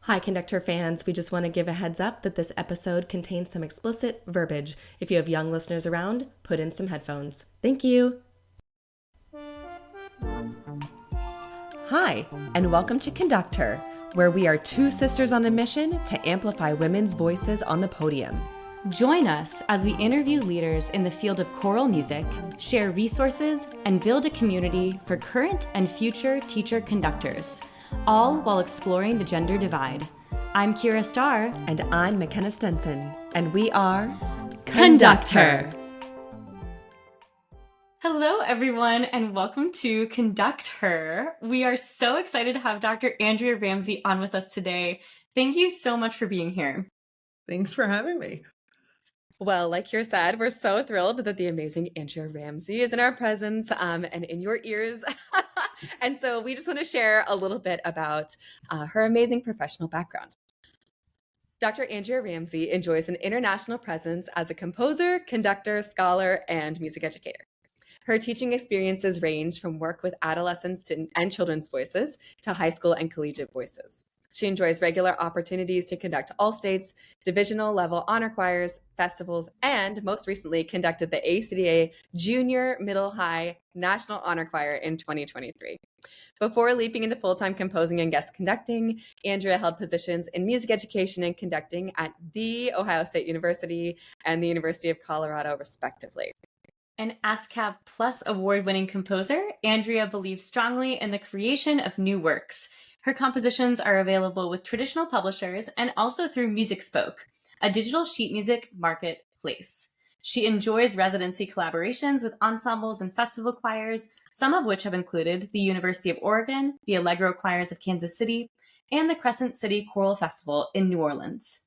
Hi, conductor fans. We just want to give a heads up that this episode contains some explicit verbiage. If you have young listeners around, put in some headphones. Thank you. Hi, and welcome to Conductor, where we are two sisters on a mission to amplify women's voices on the podium. Join us as we interview leaders in the field of choral music, share resources, and build a community for current and future teacher conductors, all while exploring the gender divide. I'm Kira Starr. And I'm McKenna Stenson. And we are Conductor. Hello, everyone, and welcome to Conductor. We are so excited to have Dr. Andrea Ramsey on with us today. Thank you so much for being here. Thanks for having me. Well, like Kira said, we're so thrilled that the amazing Andrea Ramsey is in our presence and in your ears. And so we just want to share a little bit about her amazing professional background. Dr. Andrea Ramsey enjoys an international presence as a composer, conductor, scholar, and music educator. Her teaching experiences range from work with adolescents and children's voices to high school and collegiate voices. She enjoys regular opportunities to conduct all states, divisional level honor choirs, festivals, and most recently conducted the ACDA Junior Middle High National Honor Choir in 2023. Before leaping into full-time composing and guest conducting, Andrea held positions in music education and conducting at The Ohio State University and the University of Colorado, respectively. An ASCAP Plus award-winning composer, Andrea believes strongly in the creation of new works. Her compositions are available with traditional publishers and also through MusicSpoke, a digital sheet music marketplace. She enjoys residency collaborations with ensembles and festival choirs, some of which have included the University of Oregon, the Allegro Choirs of Kansas City, and the Crescent City Choral Festival in New Orleans.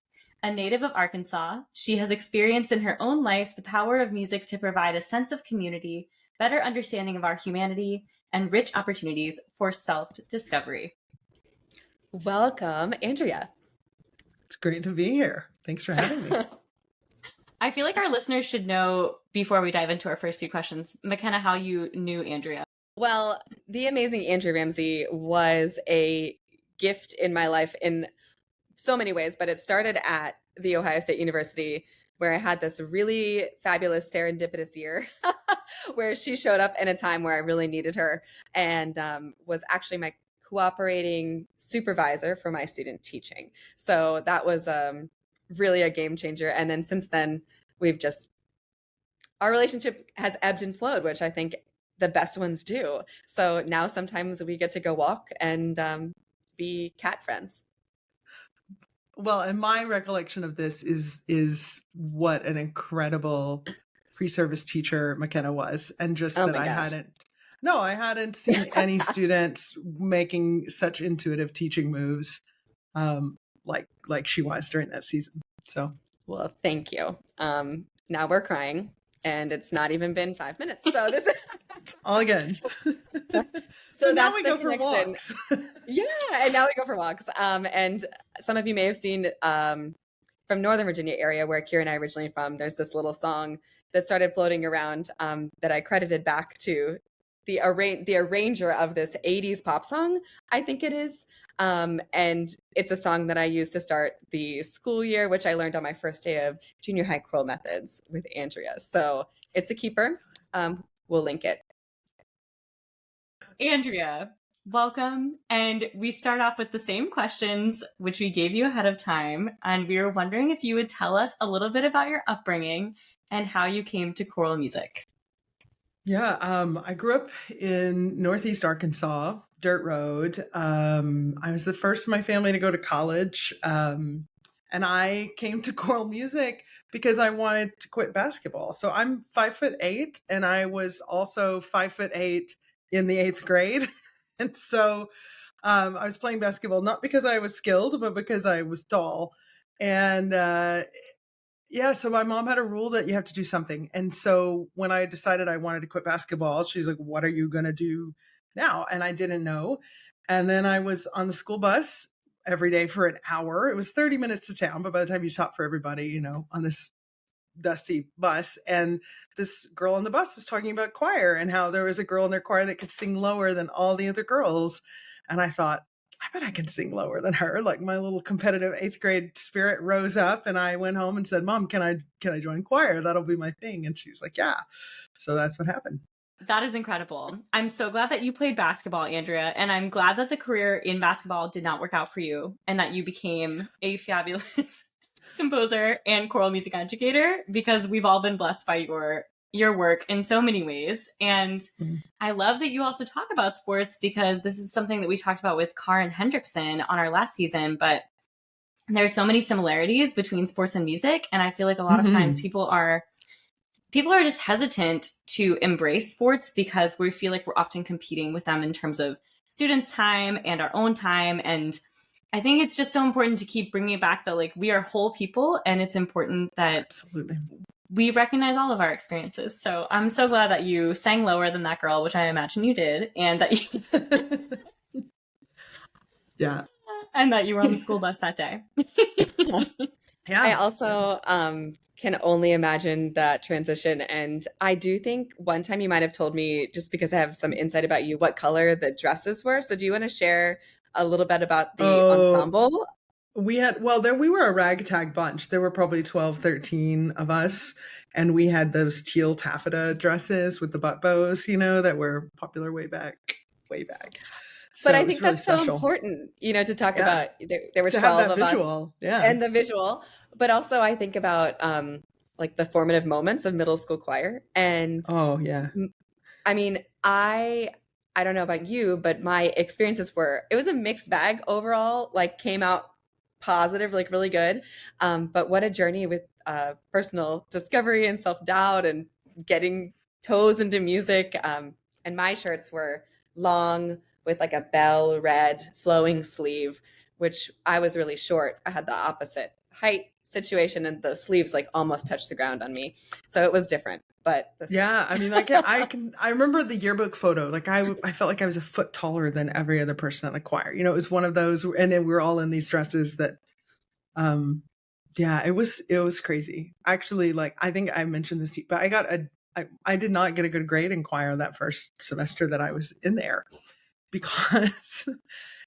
A native of Arkansas, she has experienced in her own life the power of music to provide a sense of community, better understanding of our humanity, and rich opportunities for self-discovery. Welcome, Andrea. It's great to be here. Thanks for having me. I feel like our listeners should know, before we dive into our first two questions, McKenna, how you knew Andrea. Well, the amazing Andrea Ramsey was a gift in my life in so many ways, but it started at The Ohio State University, where I had this really fabulous serendipitous year where she showed up in a time where I really needed her and was actually my cooperating supervisor for my student teaching. So that was really a game changer. And then since then, our relationship has ebbed and flowed, which I think the best ones do. So now sometimes we get to go walk and be cat friends. Well, and my recollection of this is what an incredible pre-service teacher McKenna was. And just Oh that my gosh. I hadn't seen any students making such intuitive teaching moves like she was during that season. So, well, thank you. Now we're crying and it's not even been 5 minutes. So this it's all again. So now that's we the go for connection. walks. Yeah, and now we go for walks. And some of you may have seen from Northern Virginia area where Kira and I are originally from, there's this little song that started floating around that I credited back to the arranger of this 80s pop song, I think it is. And it's a song that I used to start the school year, which I learned on my first day of junior high choral methods with Andrea. So it's a keeper. We'll link it. Andrea, welcome. And we start off with the same questions, which we gave you ahead of time. And we were wondering if you would tell us a little bit about your upbringing and how you came to choral music. Yeah, I grew up in Northeast Arkansas, dirt road. I was the first in my family to go to college. And I came to choral music because I wanted to quit basketball. So I'm 5'8", and I was also 5'8" in the 8th grade. And so I was playing basketball, not because I was skilled, but because I was tall. And yeah, so my mom had a rule that you have to do something. And so when I decided I wanted to quit basketball, she's like, what are you going to do now? And I didn't know. And then I was on the school bus every day for an hour. It was 30 minutes to town, but by the time you taught for everybody, on this dusty bus, and this girl on the bus was talking about choir and how there was a girl in their choir that could sing lower than all the other girls. And I thought, I bet I can sing lower than her. Like my little competitive 8th grade spirit rose up, and I went home and said, Mom, can I join choir? That'll be my thing. And she was like, yeah. So that's what happened. That is incredible. I'm so glad that you played basketball, Andrea, and I'm glad that the career in basketball did not work out for you and that you became a fabulous composer and choral music educator, because we've all been blessed by your work in so many ways. And I love that you also talk about sports, because this is something that we talked about with Karin Hendrickson on our last season, but there's so many similarities between sports and music. And I feel like a lot of times people are just hesitant to embrace sports because we feel like we're often competing with them in terms of students' time and our own time. And I think it's just so important to keep bringing it back that like we are whole people, and it's important that Absolutely. we recognize all of our experiences. So I'm so glad that you sang lower than that girl, which I imagine you did, and that you Yeah. and that you were on the school bus that day. Yeah. I also can only imagine that transition. And I do think one time you might have told me, just because I have some insight about you, what color the dresses were. So do you want to share a little bit about the ensemble? We were a ragtag bunch. There were probably 12, 13 of us. And we had those teal taffeta dresses with the butt bows, that were popular way back. So but I it was think really that's so special. important, to talk about. There were To have 12 that of visual. us and the visual. But also I think about like the formative moments of middle school choir. And oh, yeah. I mean, I don't know about you, but my experiences it was a mixed bag overall, like came out positive, like really good. But what a journey with personal discovery and self-doubt and getting toes into music. And my shirts were long with like a bell red flowing sleeve, which I was really short. I had the opposite height situation, and the sleeves like almost touched the ground on me. So it was different. But yeah, I mean, I remember the yearbook photo. Like I felt like I was a foot taller than every other person at the choir. It was one of those, and then we were all in these dresses that, yeah, it was crazy. Actually, like I think I mentioned this to you, but I did not get a good grade in choir that first semester that I was in there, because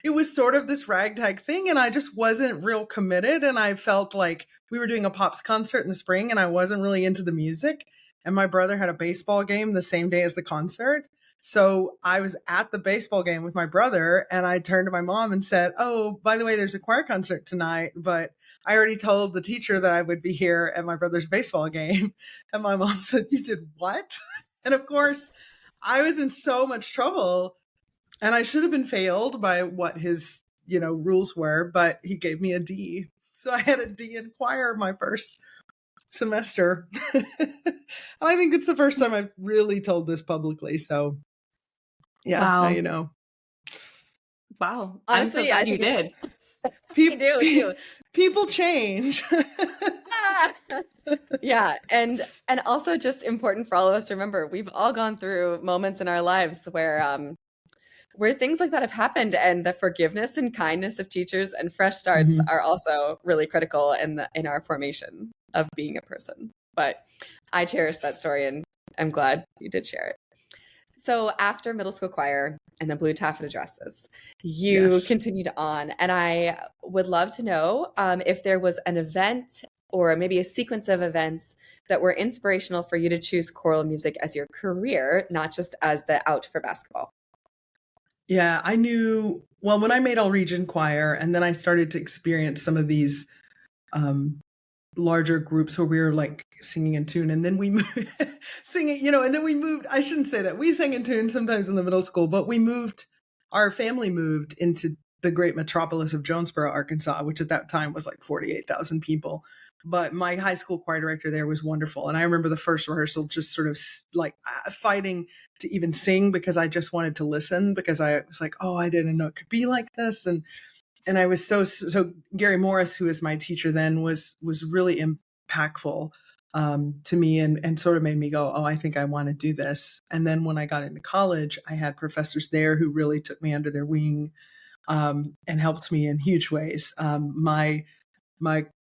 it was sort of this ragtag thing, and I just wasn't real committed. And I felt like we were doing a Pops concert in the spring, and I wasn't really into the music. And my brother had a baseball game the same day as the concert. So I was at the baseball game with my brother, and I turned to my mom and said, oh, by the way, there's a choir concert tonight, but I already told the teacher that I would be here at my brother's baseball game. And my mom said, you did what? And of course, I was in so much trouble, and I should have been failed by what his, rules were, but he gave me a D. So I had a D in choir my first semester. And I think it's the first time I've really told this publicly. So yeah, Wow. now you know. Wow. Honestly, I'm so glad you did. You do too. People change. Yeah, and also just important for all of us to remember, we've all gone through moments in our lives where things like that have happened, and the forgiveness and kindness of teachers and fresh starts are also really critical in our formation of being a person. But I cherish that story, and I'm glad you did share it. So after middle school choir and the blue taffeta dresses, you continued on, and I would love to know if there was an event or maybe a sequence of events that were inspirational for you to choose choral music as your career, not just as the out for basketball. Yeah, I knew, well, when I made all region choir, and then I started to experience some of these larger groups where we were like singing in tune, and then we moved and then we moved, I shouldn't say that, we sang in tune sometimes in the middle school, but our family moved into the great metropolis of Jonesboro, Arkansas, which at that time was like 48,000 people. But my high school choir director there was wonderful. And I remember the first rehearsal just sort of like fighting to even sing, because I just wanted to listen, because I was like, oh, I didn't know it could be like this. And I was so Gary Morris, who was my teacher then, was really impactful to me, and sort of made me go, oh, I think I want to do this. And then when I got into college, I had professors there who really took me under their wing and helped me in huge ways. My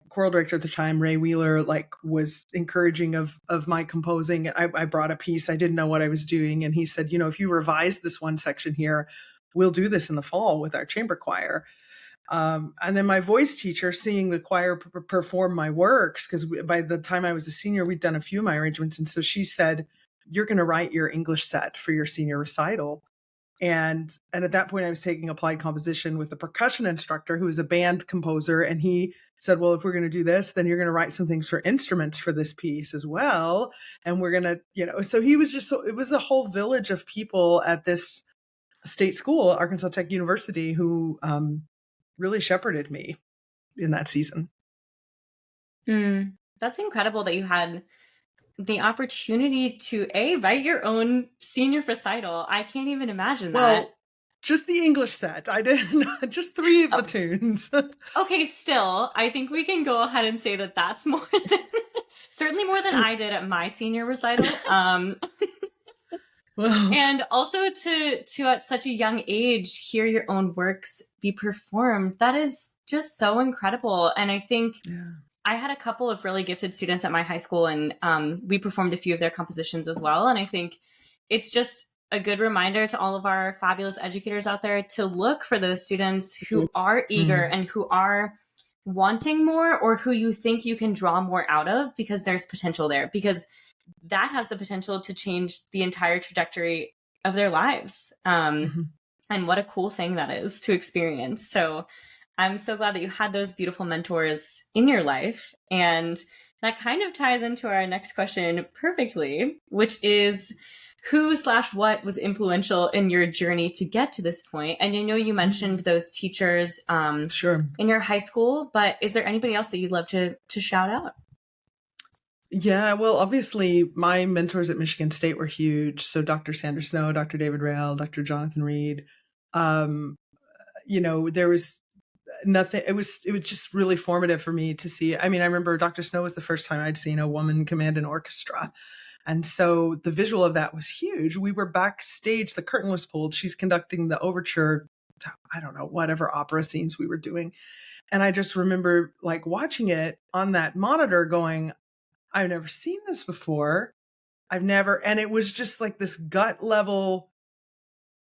choral director at the time, Ray Wheeler, was encouraging of my composing. I brought a piece. I didn't know what I was doing. And he said, if you revise this one section here, we'll do this in the fall with our chamber choir. And then my voice teacher, seeing the choir perform my works, because by the time I was a senior, we'd done a few of my arrangements. And so she said, you're going to write your English set for your senior recital. And at that point, I was taking applied composition with the percussion instructor, who was a band composer. And he said, well, if we're going to do this, then you're going to write some things for instruments for this piece as well. And we're going to, so he was it was a whole village of people at this state school, Arkansas Tech University, who really shepherded me in that season. That's incredible that you had the opportunity to write your own senior recital. I can't even imagine that. Just the English set. I didn't, just 3 of the tunes. Okay, still, I think we can go ahead and say that that's more than, certainly more than I did at my senior recital. Well, and also to at such a young age hear your own works be performed, that is just so incredible. And I think I had a couple of really gifted students at my high school, and we performed a few of their compositions as well. And I think it's just a good reminder to all of our fabulous educators out there to look for those students who are eager and who are wanting more, or who you think you can draw more out of, because there's potential there, because that has the potential to change the entire trajectory of their lives. And what a cool thing that is to experience. So I'm so glad that you had those beautiful mentors in your life. And that kind of ties into our next question perfectly, which is who/what was influential in your journey to get to this point? And I know you mentioned those teachers in your high school, but is there anybody else that you'd love to shout out? Yeah, well, obviously my mentors at Michigan State were huge. So Dr. Sandra Snow, Dr. David Rail, Dr. Jonathan Reed. There was nothing. It was just really formative for me to see. I mean, I remember Dr. Snow was the first time I'd seen a woman command an orchestra. And so the visual of that was huge. We were backstage, the curtain was pulled. She's conducting the overture to, I don't know, whatever opera scenes we were doing. And I just remember like watching it on that monitor going, I've never seen this before. And it was just like this gut level,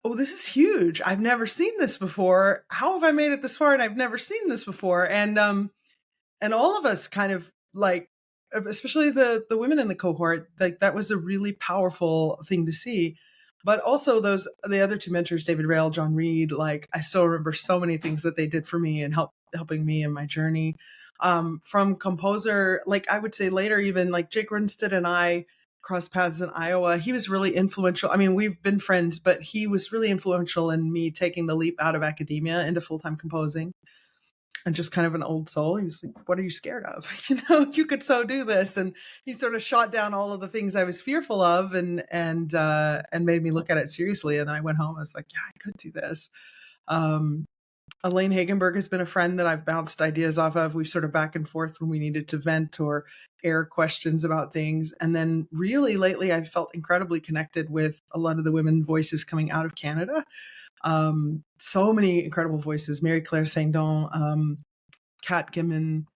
oh, this is huge. I've never seen this before. How have I made it this far? And I've never seen this before. And all of us kind of like, especially the women in the cohort, like that was a really powerful thing to see. But also the other 2 mentors, David Rail, John Reed, like I still remember so many things that they did for me and helping me in my journey. From composer, like I would say later, even like Jake Runstead and I crossed paths in Iowa. He was really influential. I mean, we've been friends, but he was really influential in me taking the leap out of academia into full-time composing. And just kind of an old soul. He was like, what are you scared of? You could so do this. And he sort of shot down all of the things I was fearful of and made me look at it seriously. And then I went home. I was like, yeah, I could do this. Elaine Hagenberg has been a friend that I've bounced ideas off of. We've sort of back and forth when we needed to vent or air questions about things. And then really lately, I've felt incredibly connected with a lot of the women voices coming out of Canada. So many incredible voices, Mary Claire Sangdon, Kat Gimmon,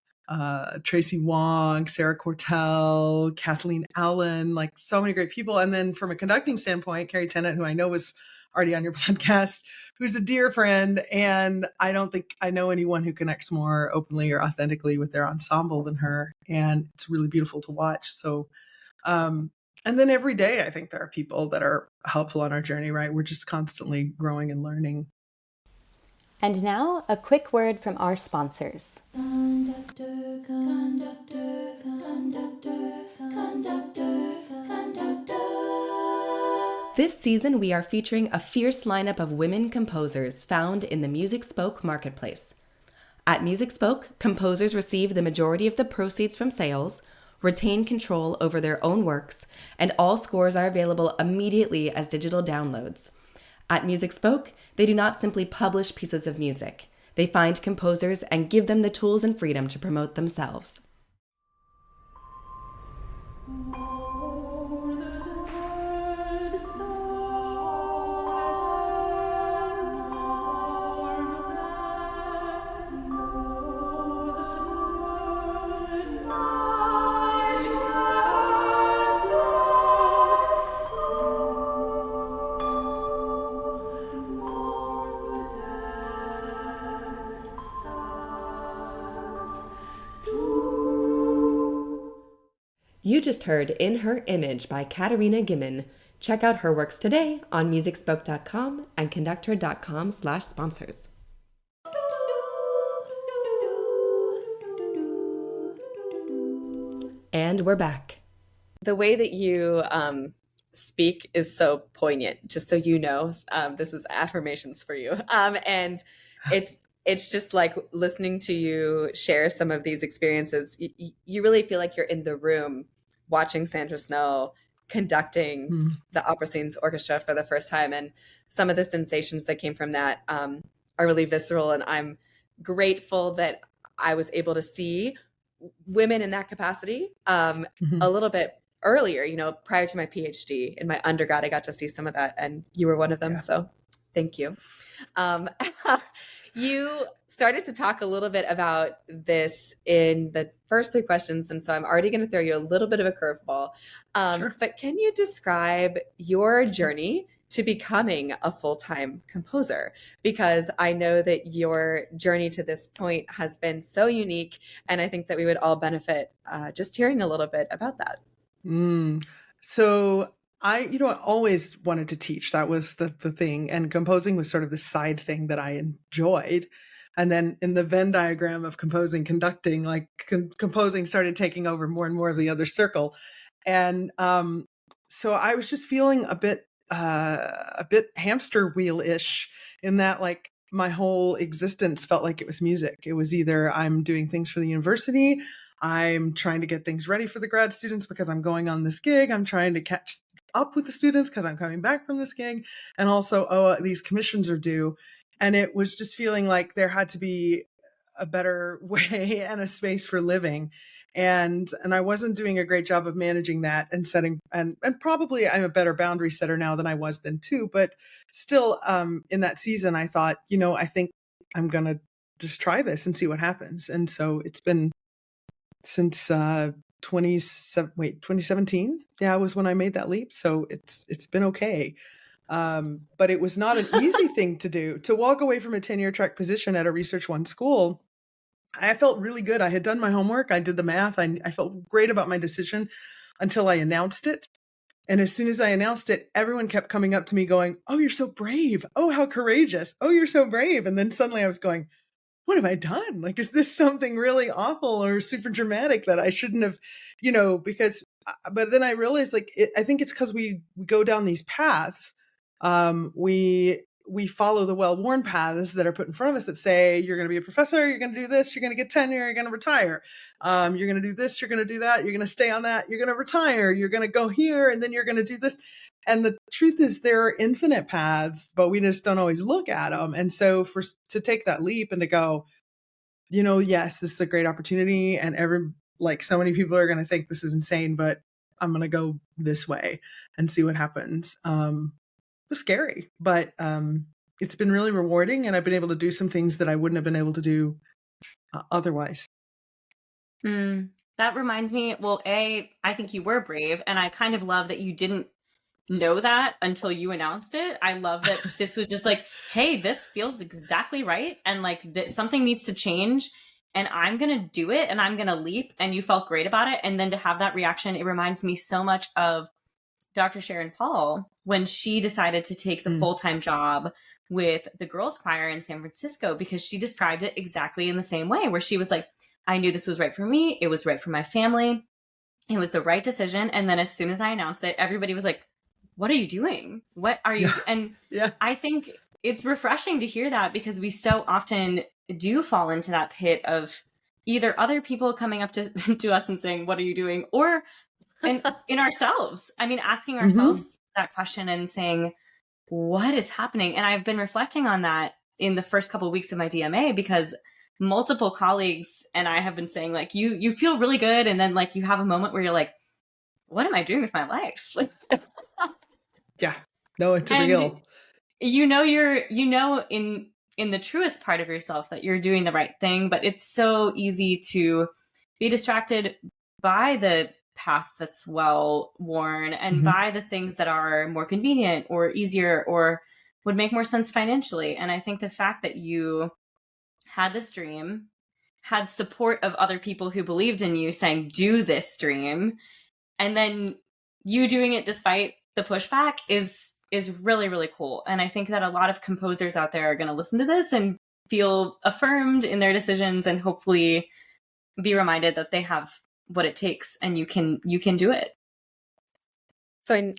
Tracy Wong, Sarah Cortell, Kathleen Allen, like so many great people. And then from a conducting standpoint, Carrie Tennant, who I know was already on your podcast, who's a dear friend. And I don't think I know anyone who connects more openly or authentically with their ensemble than her. And it's really beautiful to watch. So, and then every day, I think there are people that are helpful on our journey, right? We're just constantly growing and learning. And now, a quick word from our sponsors. Conductor, conductor, conductor, conductor, conductor. This season, we are featuring a fierce lineup of women composers found in the Music Spoke marketplace. At Music Spoke, composers receive the majority of the proceeds from sales, retain control over their own works, and all scores are available immediately as digital downloads. At Music Spoke, they do not simply publish pieces of music. They find composers and give them the tools and freedom to promote themselves. You just heard In Her Image by Katerina Gimin. Check out her works today on musicspoke.com and conductor.com/sponsors. And we're back. The way that you speak is so poignant, just so you know. This is affirmations for you. And it's just like listening to you share some of these experiences. You really feel like you're in the room watching Sandra Snow conducting the Opera Scenes Orchestra for the first time. And some of the sensations that came from that are really visceral. And I'm grateful that I was able to see women in that capacity a little bit earlier, prior to my PhD. In my undergrad, I got to see some of that, and you were one of them. Yeah. So thank you. You started to talk a little bit about this in the first 3 questions, and so I'm already going to throw you a little bit of a curveball. Sure. But can you describe your journey to becoming a full-time composer? Because I know that your journey to this point has been so unique, and I think that we would all benefit just hearing a little bit about that. So I always wanted to teach. That was the thing. And composing was sort of the side thing that I enjoyed. And then in the Venn diagram of composing, conducting, like composing started taking over more and more of the other circle. And so I was just feeling a bit hamster wheel-ish in that, like, my whole existence felt like it was music. It was either I'm doing things for the university, I'm trying to get things ready for the grad students because I'm going on this gig, I'm trying to catch up with the students because I'm coming back from this gig, and also, these commissions are due. And it was just feeling like there had to be a better way and a space for living. And I wasn't doing a great job of managing that and setting, and probably I'm a better boundary setter now than I was then too. But still, in that season, I thought, I think I'm going to just try this and see what happens. And so it's been since 2017. Yeah, was when I made that leap. So it's been okay. But it was not an easy thing to do, to walk away from a tenure track position at a Research One school. I felt really good. I had done my homework. I did the math. I felt great about my decision until I announced it. And as soon as I announced it, everyone kept coming up to me going, "Oh, you're so brave. Oh, how courageous. Oh, you're so brave." And then suddenly I was going, what have I done? Like, is this something really awful or super dramatic that I shouldn't have, because, but then I realized, like, I think it's because we go down these paths. We follow the well-worn paths that are put in front of us that say, you're going to be a professor, you're going to do this, you're going to get tenure, you're going to retire. You're going to do this, you're going to do that, you're going to stay on that, you're going to retire, you're going to go here, and then you're going to do this. And the truth is there are infinite paths, but we just don't always look at them. And so to take that leap and to go, yes, this is a great opportunity. And so many people are going to think this is insane, but I'm going to go this way and see what happens. It was scary, but it's been really rewarding. And I've been able to do some things that I wouldn't have been able to do otherwise. That reminds me, well, I think you were brave, and I kind of love that you didn't know that until you announced it. I love that this was just like, hey, this feels exactly right, and like something needs to change, and I'm gonna do it, and I'm gonna leap. And you felt great about it. And then to have that reaction, it reminds me so much of Dr. Sharon Paul when she decided to take the full-time job with the girls choir in San Francisco, because she described it exactly in the same way, where she was like, I knew this was right for me. It was right for my family. It was the right decision. And then as soon as I announced it, everybody was like, what are you doing? What are you? And I think it's refreshing to hear that, because we so often do fall into that pit of either other people coming up to us and saying, what are you doing? Or in ourselves. I mean, asking ourselves that question and saying, what is happening? And I've been reflecting on that in the first couple of weeks of my DMA, because multiple colleagues and I have been saying, like, you feel really good. And then, like, you have a moment where you're like, what am I doing with my life? Yeah, no, it's real. You're in the truest part of yourself that you're doing the right thing, but it's so easy to be distracted by the path that's well worn and by the things that are more convenient or easier or would make more sense financially. And I think the fact that you had this dream, had support of other people who believed in you saying, do this dream, and then you doing it despite the pushback is really, really cool. And I think that a lot of composers out there are going to listen to this and feel affirmed in their decisions, and hopefully be reminded that they have what it takes and you can do it. So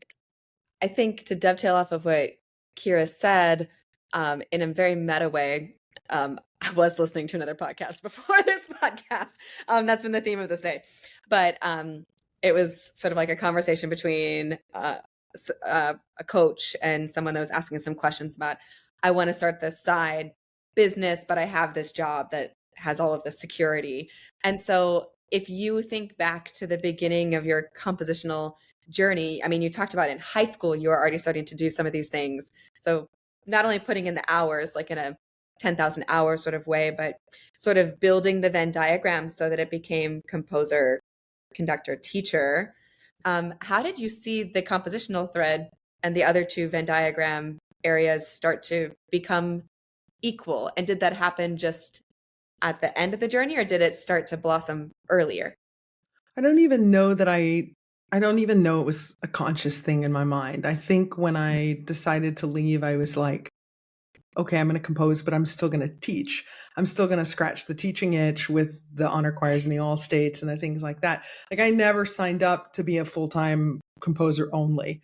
I think to dovetail off of what Kira said, in a very meta way, I was listening to another podcast before this podcast. That's been the theme of this day. But it was sort of like a conversation between a coach and someone that was asking some questions about, I want to start this side business, but I have this job that has all of the security. And so if you think back to the beginning of your compositional journey, I mean, you talked about in high school, you were already starting to do some of these things. So not only putting in the hours, like in a 10,000 hour sort of way, but sort of building the Venn diagram so that it became composer, conductor, teacher. How did you see the compositional thread and the other two Venn diagram areas start to become equal? And did that happen just at the end of the journey, or did it start to blossom earlier? I don't even know that I don't even know it was a conscious thing in my mind. I think when I decided to leave, I was like, okay, I'm going to compose, but I'm still going to teach. I'm still going to scratch the teaching itch with the honor choirs and the all states and the things like that. Like, I never signed up to be a full-time composer only.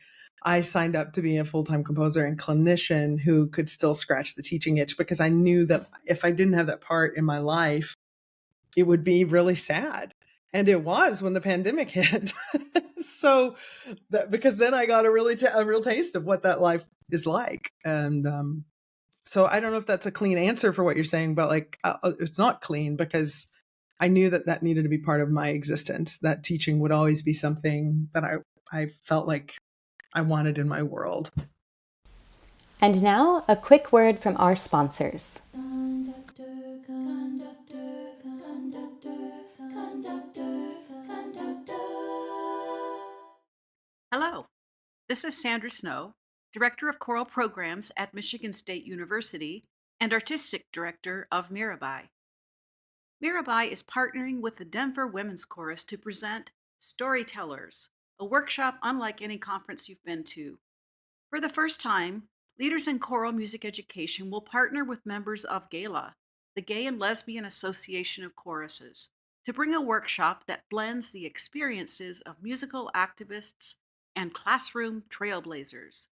I signed up to be a full-time composer and clinician who could still scratch the teaching itch, because I knew that if I didn't have that part in my life, it would be really sad. And it was when the pandemic hit. So because then I got a real taste of what that life is like. And so I don't know if that's a clean answer for what you're saying, but like, it's not clean, because I knew that that needed to be part of my existence. That teaching would always be something that I felt like I wanted in my world. And now a quick word from our sponsors. Conductor, conductor, conductor, conductor, conductor. Hello, this is Sandra Snow, Director of Choral Programs at Michigan State University and Artistic Director of Mirabai. Mirabai is partnering with the Denver Women's Chorus to present Storytellers, a workshop unlike any conference you've been to. For the first time, leaders in choral music education will partner with members of GALA, the Gay and Lesbian Association of Choruses, to bring a workshop that blends the experiences of musical activists and classroom trailblazers.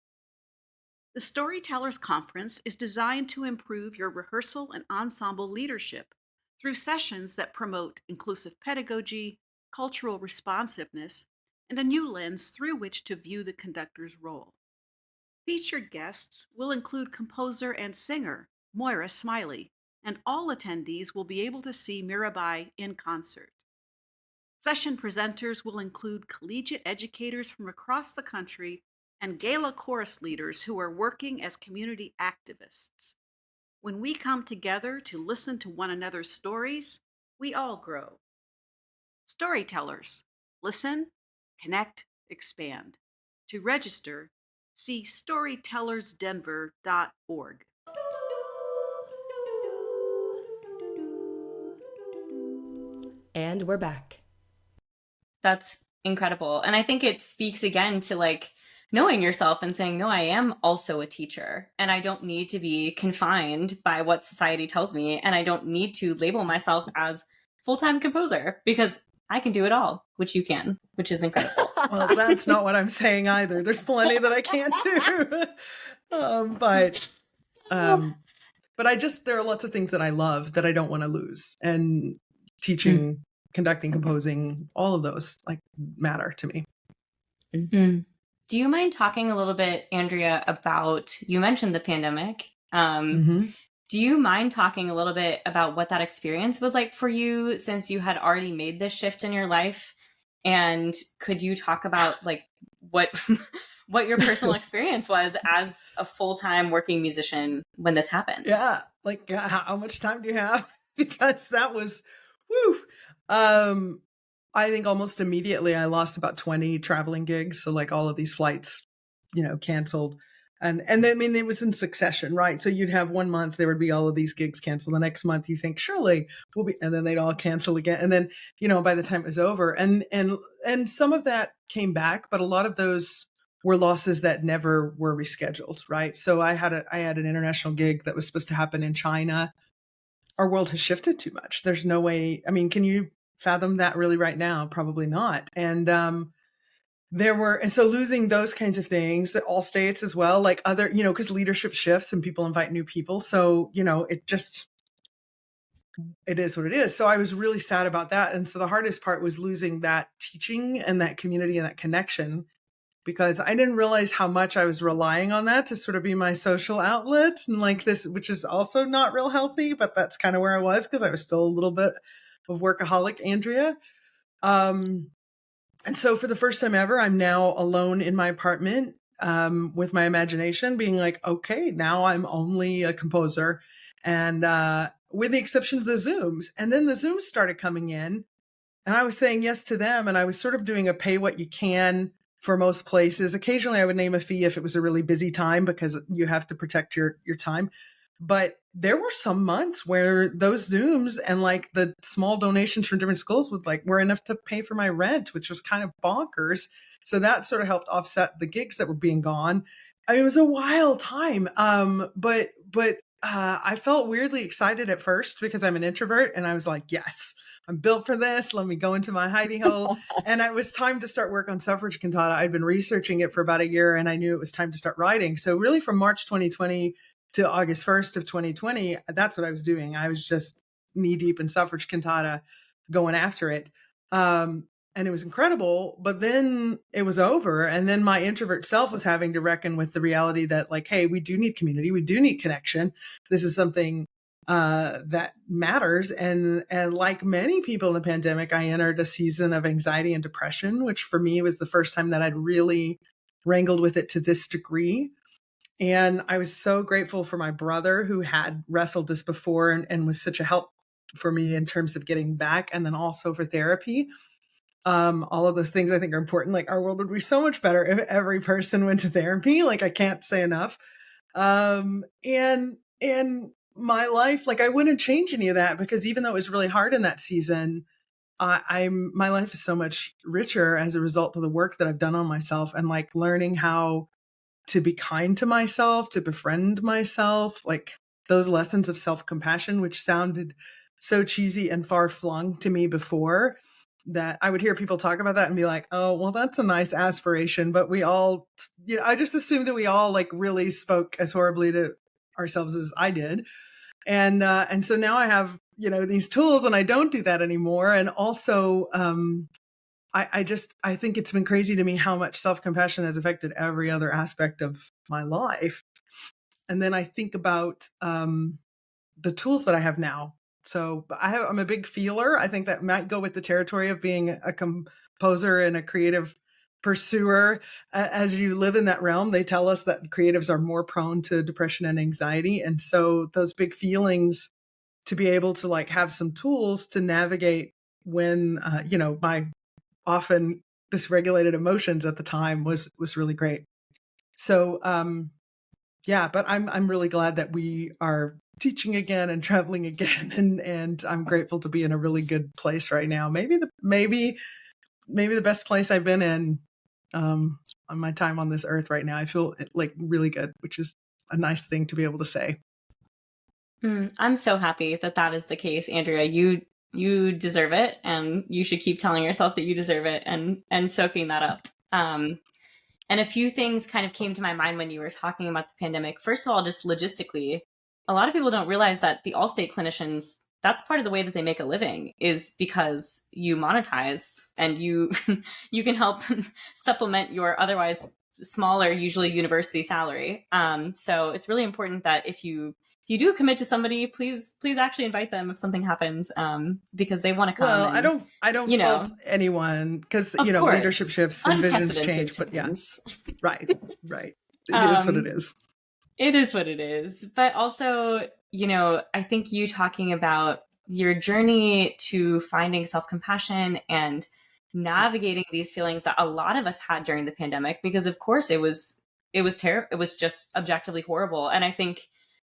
The Storytellers Conference is designed to improve your rehearsal and ensemble leadership through sessions that promote inclusive pedagogy, cultural responsiveness, and a new lens through which to view the conductor's role. Featured guests will include composer and singer Moira Smiley, and all attendees will be able to see Mirabai in concert. Session presenters will include collegiate educators from across the country and gala chorus leaders who are working as community activists. When we come together to listen to one another's stories, we all grow. Storytellers. Listen, connect, expand. To register, see storytellersdenver.org. And we're back. That's incredible. And I think it speaks again to like knowing yourself and saying, no, I am also a teacher, and I don't need to be confined by what society tells me. And I don't need to label myself as full-time composer, because I can do it all, which you can, which is incredible. Well, that's not what I'm saying either. There's plenty that I can't do. But there are lots of things that I love that I don't want to lose. And teaching, conducting, composing, all of those like matter to me. Mm-hmm. Do you mind talking a little bit, Andrea, about, you mentioned the pandemic. Do you mind talking a little bit about what that experience was like for you, since you had already made this shift in your life? And could you talk about like what your personal experience was as a full-time working musician when this happened? Yeah. Like, how much time do you have? Because that was, woo. I think almost immediately I lost about 20 traveling gigs. So like all of these flights, canceled. And then, I mean, it was in succession, right? So you'd have 1 month, there would be all of these gigs canceled. The next month you think, surely we'll be, and then they'd all cancel again. And then, by the time it was over, and some of that came back, but a lot of those were losses that never were rescheduled, right? So I had an international gig that was supposed to happen in China. Our world has shifted too much. There's no way. I mean, can you fathom that really right now? Probably not. And so losing those kinds of things, that all states as well, like other, because leadership shifts and people invite new people. So, it is what it is. So I was really sad about that. And so the hardest part was losing that teaching and that community and that connection, because I didn't realize how much I was relying on that to sort of be my social outlet, and like this, which is also not real healthy, but that's kind of where I was, because I was still a little bit of workaholic Andrea. And so for the first time ever, I'm now alone in my apartment, with my imagination, being like, okay, now I'm only a composer, and with the exception of the Zooms. And then the Zooms started coming in, and I was saying yes to them, and I was sort of doing a pay what you can for most places. Occasionally I would name a fee if it was a really busy time, because you have to protect your time. But there were some months where those Zooms and like the small donations from different schools were enough to pay for my rent, which was kind of bonkers. So that sort of helped offset the gigs that were being gone. I mean, it was a wild time. But I felt weirdly excited at first, because I'm an introvert, and I was like, yes, I'm built for this. Let me go into my hidey hole. And it was time to start work on suffrage cantata. I'd been researching it for about a year, and I knew it was time to start writing. So really from March 2020 to August 1st of 2020, that's what I was doing. I was just knee deep in suffrage cantata, going after it. And it was incredible, but then it was over. And then my introvert self was having to reckon with the reality that, like, hey, we do need community. We do need connection. This is something that matters. And like many people in the pandemic, I entered a season of anxiety and depression, which for me was the first time that I'd really wrangled with it to this degree. And I was so grateful for my brother, who had wrestled this before, and was such a help for me in terms of getting back, and then also for therapy. All of those things I think are important. Like, our world would be so much better if every person went to therapy. Like, I can't say enough. And my life, like, I wouldn't change any of that, because even though it was really hard in that season, my life is so much richer as a result of the work that I've done on myself, and like learning how to be kind to myself, to befriend myself, like those lessons of self-compassion, which sounded so cheesy and far-flung to me before, that I would hear people talk about that and be like, oh, well, that's a nice aspiration. But we all, I just assumed that we all like really spoke as horribly to ourselves as I did. And so now I have, these tools, and I don't do that anymore. And also, I think it's been crazy to me how much self-compassion has affected every other aspect of my life. And then I think about the tools that I have now. So I'm a big feeler. I think that might go with the territory of being a composer and a creative pursuer. As you live in that realm, they tell us that creatives are more prone to depression and anxiety. And so those big feelings, to be able to like have some tools to navigate when, my often dysregulated emotions at the time was really great. So, yeah, but I'm really glad that we are teaching again and traveling again, and I'm grateful to be in a really good place right now. Maybe the best place I've been in on my time on this earth right now. I feel like really good, which is a nice thing to be able to say. I'm so happy that is the case, Andrea. You deserve it, and you should keep telling yourself that you deserve it, and soaking that up. And a few things kind of came to my mind when you were talking about the pandemic. First of all, just logistically, a lot of people don't realize that the Allstate clinicians, that's part of the way that they make a living, is because you monetize, and you you can help supplement your otherwise smaller, usually university salary. So it's really important that if you do commit to somebody, please actually invite them if something happens, because they want to come. Well, and, I don't fault anyone, because course, leadership shifts and visions change. But yeah, right. It is what it is. It is what it is. But also, I think you talking about your journey to finding self-compassion and navigating these feelings that a lot of us had during the pandemic, because of course it was it was terrible. It was just objectively horrible. And I think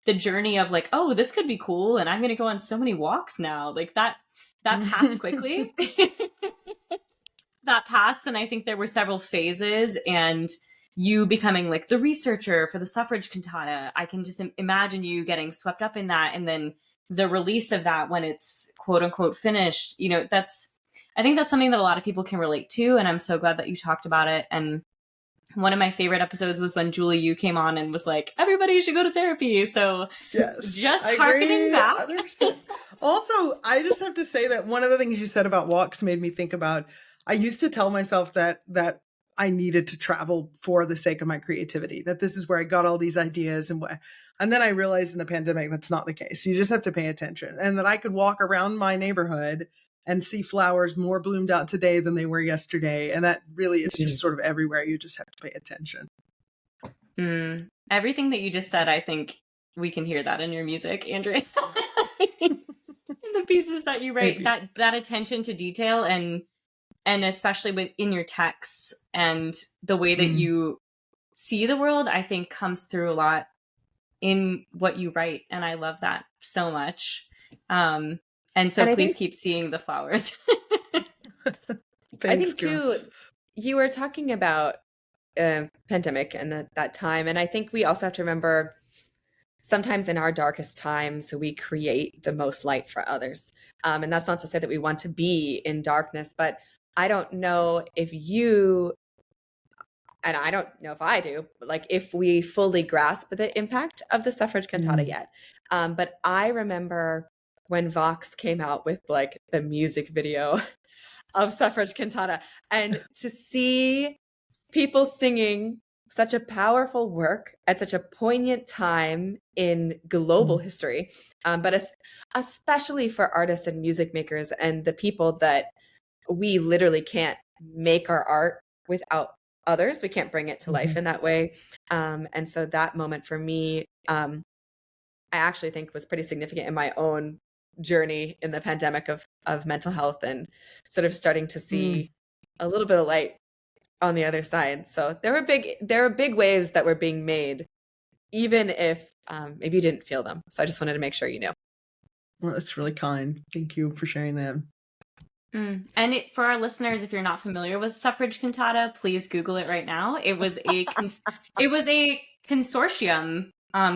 the journey of like, oh, this could be cool, and I'm going to go on so many walks now, like that passed quickly. That passed, and I think there were several phases, and you becoming like the researcher for the suffrage cantata, I can just imagine you getting swept up in that, and then the release of that when it's quote unquote finished. You know, I think that's something that a lot of people can relate to, and I'm so glad that you talked about it. And one of my favorite episodes was when Julie Yu came on and was like, everybody should go to therapy. So Yes, just I harkening agree. back. 100%. Also, I just have to say that one of the things you said about walks made me think about, I used to tell myself that I needed to travel for the sake of my creativity, that this is where I got all these ideas and then I realized in the pandemic that's not the case. You just have to pay attention, and that I could walk around my neighborhood and see flowers more bloomed out today than they were yesterday. And that really is just sort of everywhere. You just have to pay attention. Everything that you just said, I think we can hear that in your music, Andrea. The pieces that you write, that attention to detail, and especially in your texts and the way that you see the world, I think comes through a lot in what you write. And I love that so much. And so please keep seeing the flowers. Thanks, I think too, you were talking about pandemic and that time. And I think we also have to remember sometimes in our darkest times, we create the most light for others. And that's not to say that we want to be in darkness, but I don't know if you, and I don't know if I do, like if we fully grasp the impact of the suffrage cantata yet. But I remember when Vox came out with like the music video of suffrage cantata, and to see people singing such a powerful work at such a poignant time in global history, but especially for artists and music makers and the people that we literally can't make our art without others. We can't bring it to life in that way. And so that moment for me, I actually think was pretty significant in my own journey in the pandemic of mental health, and sort of starting to see a little bit of light on the other side. So there were big waves that were being made, even if maybe you didn't feel them. So I just wanted to make sure you knew. Well, that's really kind. Thank you for sharing that. And for our listeners, if you're not familiar with suffrage cantata, please Google it right now. It was a consortium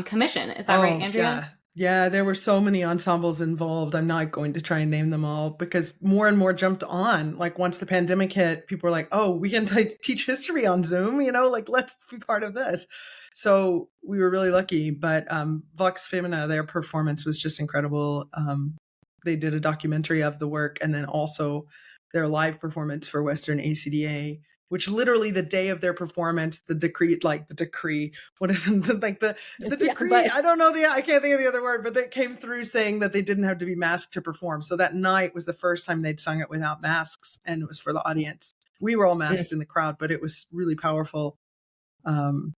commission. Is that right, Andrea? Yeah, there were so many ensembles involved. I'm not going to try and name them all because more and more jumped on. Like once the pandemic hit, people were like, oh, we can teach history on Zoom, like let's be part of this. So we were really lucky. But Vox Femina, their performance was just incredible. They did a documentary of the work, and then also their live performance for Western ACDA, which literally the day of their performance, the decree, what is it? Like the decree, I don't know I can't think of the other word, but they came through saying that they didn't have to be masked to perform. So that night was the first time they'd sung it without masks, and it was for the audience. We were all masked in the crowd, but it was really powerful to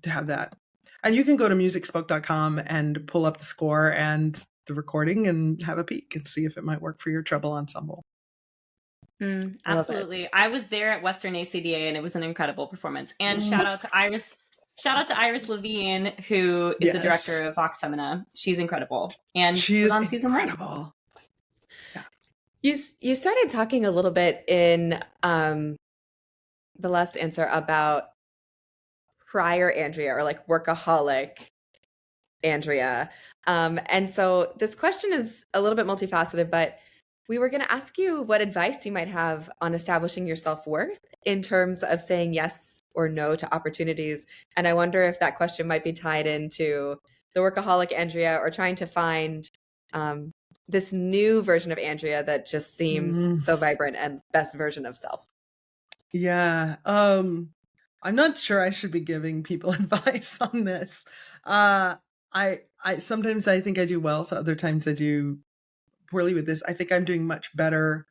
have that. And you can go to musicspoke.com and pull up the score and the recording and have a peek and see if it might work for your treble ensemble. Absolutely. I was there at Western ACDA, and it was an incredible performance. And shout out to Iris Levine, who is the director of Vox Femina. She's incredible, and she was on season 1. Yeah. You started talking a little bit in the last answer about prior Andrea, or like workaholic Andrea. And so this question is a little bit multifaceted, but we were going to ask you what advice you might have on establishing your self-worth in terms of saying yes or no to opportunities. And I wonder if that question might be tied into the workaholic Andrea, or trying to find this new version of Andrea that just seems so vibrant and best version of self. Yeah. I'm not sure I should be giving people advice on this. I sometimes I think I do well, so other times I do poorly with this. I think I'm doing much better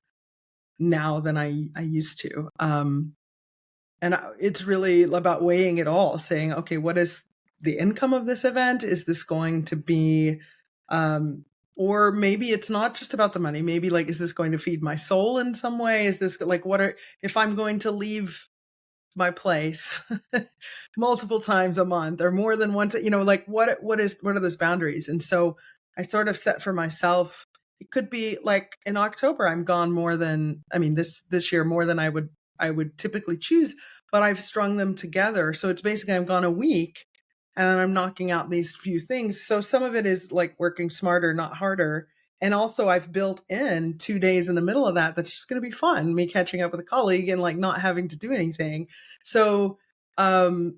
now than I used to. It's really about weighing it all, saying, okay, what is the income of this event? Is this going to be, or maybe it's not just about the money. Maybe like, is this going to feed my soul in some way? Is this like, if I'm going to leave my place multiple times a month or more than once, like what are those boundaries? And so I sort of set for myself, it could be like in October, I'm gone more than, this year more than I would typically choose, but I've strung them together. So it's basically I'm gone a week and I'm knocking out these few things. So some of it is like working smarter, not harder. And also I've built in 2 days in the middle of that. That's just going to be fun. Me catching up with a colleague and like not having to do anything. So, I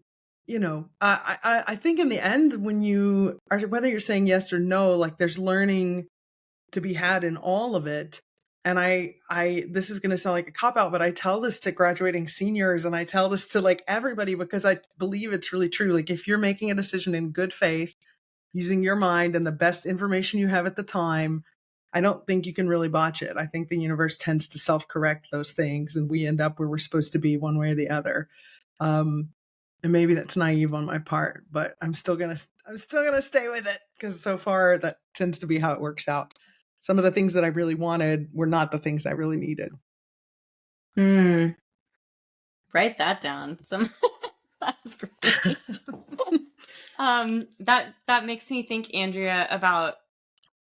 think in the end, when you are, whether you're saying yes or no, like there's learning to be had in all of it. And this is going to sound like a cop out, but I tell this to graduating seniors and I tell this to like everybody because I believe it's really true. Like if you're making a decision in good faith, using your mind and the best information you have at the time, I don't think you can really botch it. I think the universe tends to self-correct those things and we end up where we're supposed to be one way or the other. And maybe that's naive on my part, but I'm still gonna stay with it because so far that tends to be how it works out. Some of the things that I really wanted were not the things I really needed. Write that down. That's great. That makes me think, Andrea, about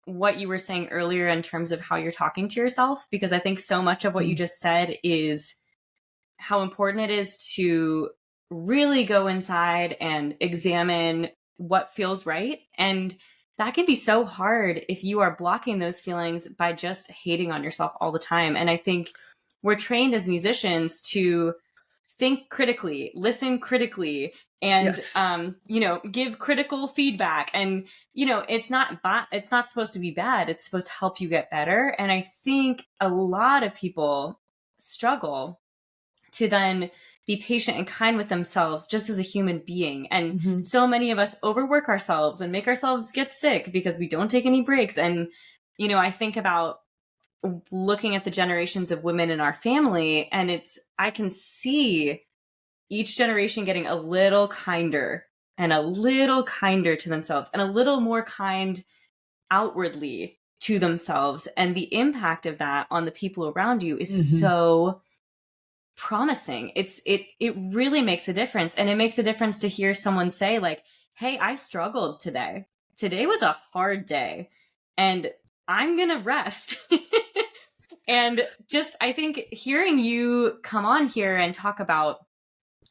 what you were saying earlier in terms of how you're talking to yourself, because I think so much of what you just said is how important it is to really go inside and examine what feels right. And that can be so hard if you are blocking those feelings by just hating on yourself all the time. And I think we're trained as musicians to think critically, listen critically, and Yes. Give critical feedback. And it's not supposed to be bad. It's supposed to help you get better. And I think a lot of people struggle to then be patient and kind with themselves just as a human being. And so many of us overwork ourselves and make ourselves get sick because we don't take any breaks. And I think about looking at the generations of women in our family, and I can see each generation getting a little kinder and a little kinder to themselves and a little more kind outwardly to themselves. And the impact of that on the people around you is so promising. It really makes a difference. And it makes a difference to hear someone say like, hey, I struggled today. Today was a hard day and I'm going to rest. And just, I think hearing you come on here and talk about,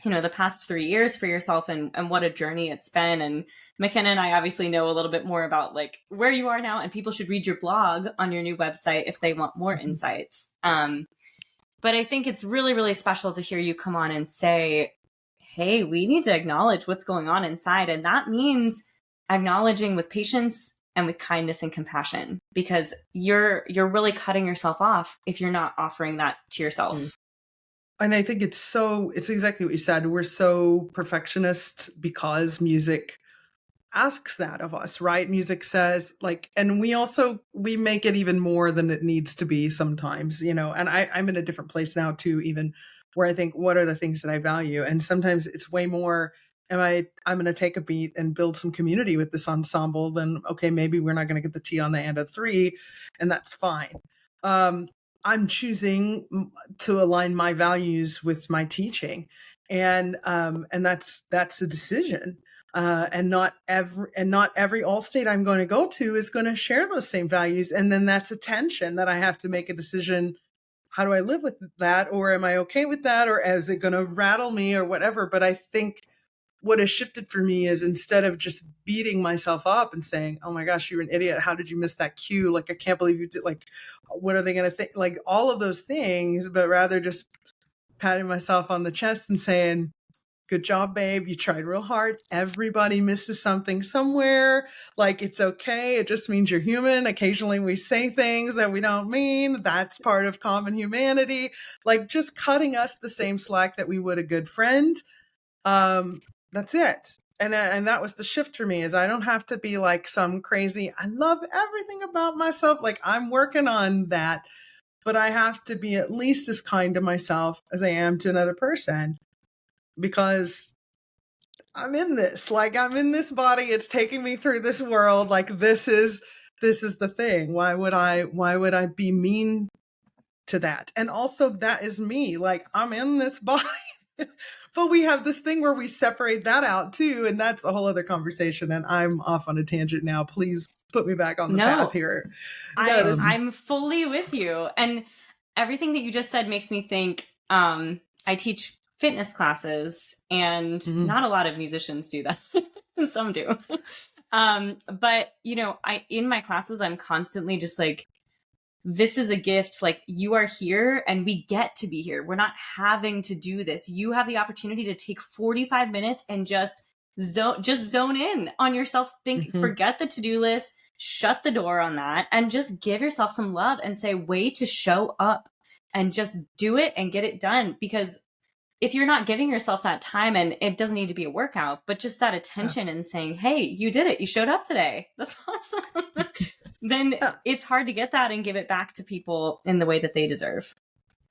the past 3 years for yourself and what a journey it's been. And McKenna and I obviously know a little bit more about like where you are now, and people should read your blog on your new website if they want more insights. But I think it's really, really special to hear you come on and say, hey, we need to acknowledge what's going on inside. And that means acknowledging with patience and with kindness and compassion, because you're really cutting yourself off if you're not offering that to yourself. And I think it's exactly what you said. We're so perfectionist because music asks that of us, right? Music says like, and we make it even more than it needs to be sometimes, and I'm in a different place now too, even where I think, what are the things that I value? And sometimes it's way more, I'm going to take a beat and build some community with this ensemble, then okay, maybe we're not going to get the T on the end of 3, and that's fine. I'm choosing to align my values with my teaching, and that's a decision. And not every all state I'm going to go to is going to share those same values, and then that's a tension that I have to make a decision. How do I live with that, or am I okay with that, or is it going to rattle me, or whatever? But I think what has shifted for me is, instead of just beating myself up and saying, oh my gosh, you're an idiot, how did you miss that cue, like I can't believe you did, like what are they going to think, like all of those things, but rather just patting myself on the chest and saying, good job, babe, you tried real hard. Everybody misses something somewhere. Like, it's okay, it just means you're human. Occasionally we say things that we don't mean. That's part of common humanity. Like, just cutting us the same slack that we would a good friend. That's it. And that was the shift for me, is I don't have to be like some crazy, I love everything about myself. Like, I'm working on that, but I have to be at least as kind to myself as I am to another person, because I'm in this, like I'm in this body. It's taking me through this world. Like, this is the thing. Why would I be mean to that? And also, that is me. Like, I'm in this body. But we have this thing where we separate that out too. And that's a whole other conversation. And I'm off on a tangent now. Please put me back on the path here. I'm fully with you. And everything that you just said makes me think, I teach fitness classes and not a lot of musicians do that. Some do. But in my classes, I'm constantly just like, this is a gift. Like, you are here and we get to be here. We're not having to do this. You have the opportunity to take 45 minutes and just zone in on yourself. Forget the to-do list, shut the door on that, and just give yourself some love and say, way to show up, and just do it and get it done. Because if you're not giving yourself that time, and it doesn't need to be a workout, but just that attention and saying, hey, you did it. You showed up today. That's awesome. Then it's hard to get that and give it back to people in the way that they deserve.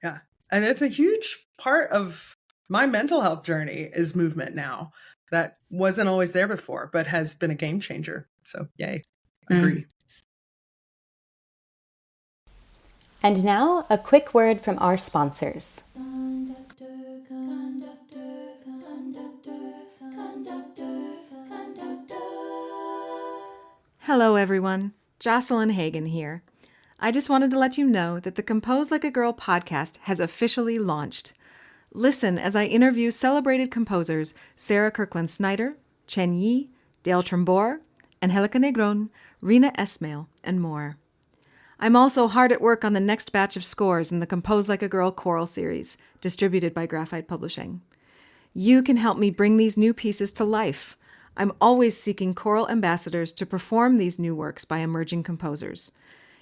Yeah. And it's a huge part of my mental health journey is movement now. That wasn't always there before, but has been a game changer. So yay. Agree. And now a quick word from our sponsors. Hello everyone, Jocelyn Hagan here. I just wanted to let you know that the Compose Like a Girl podcast has officially launched. Listen as I interview celebrated composers Sarah Kirkland Snyder, Chen Yi, Dale Trombore, Angelica Negron, Rina Esmail, and more. I'm also hard at work on the next batch of scores in the Compose Like a Girl choral series, distributed by Graphite Publishing. You can help me bring these new pieces to life. I'm always seeking choral ambassadors to perform these new works by emerging composers.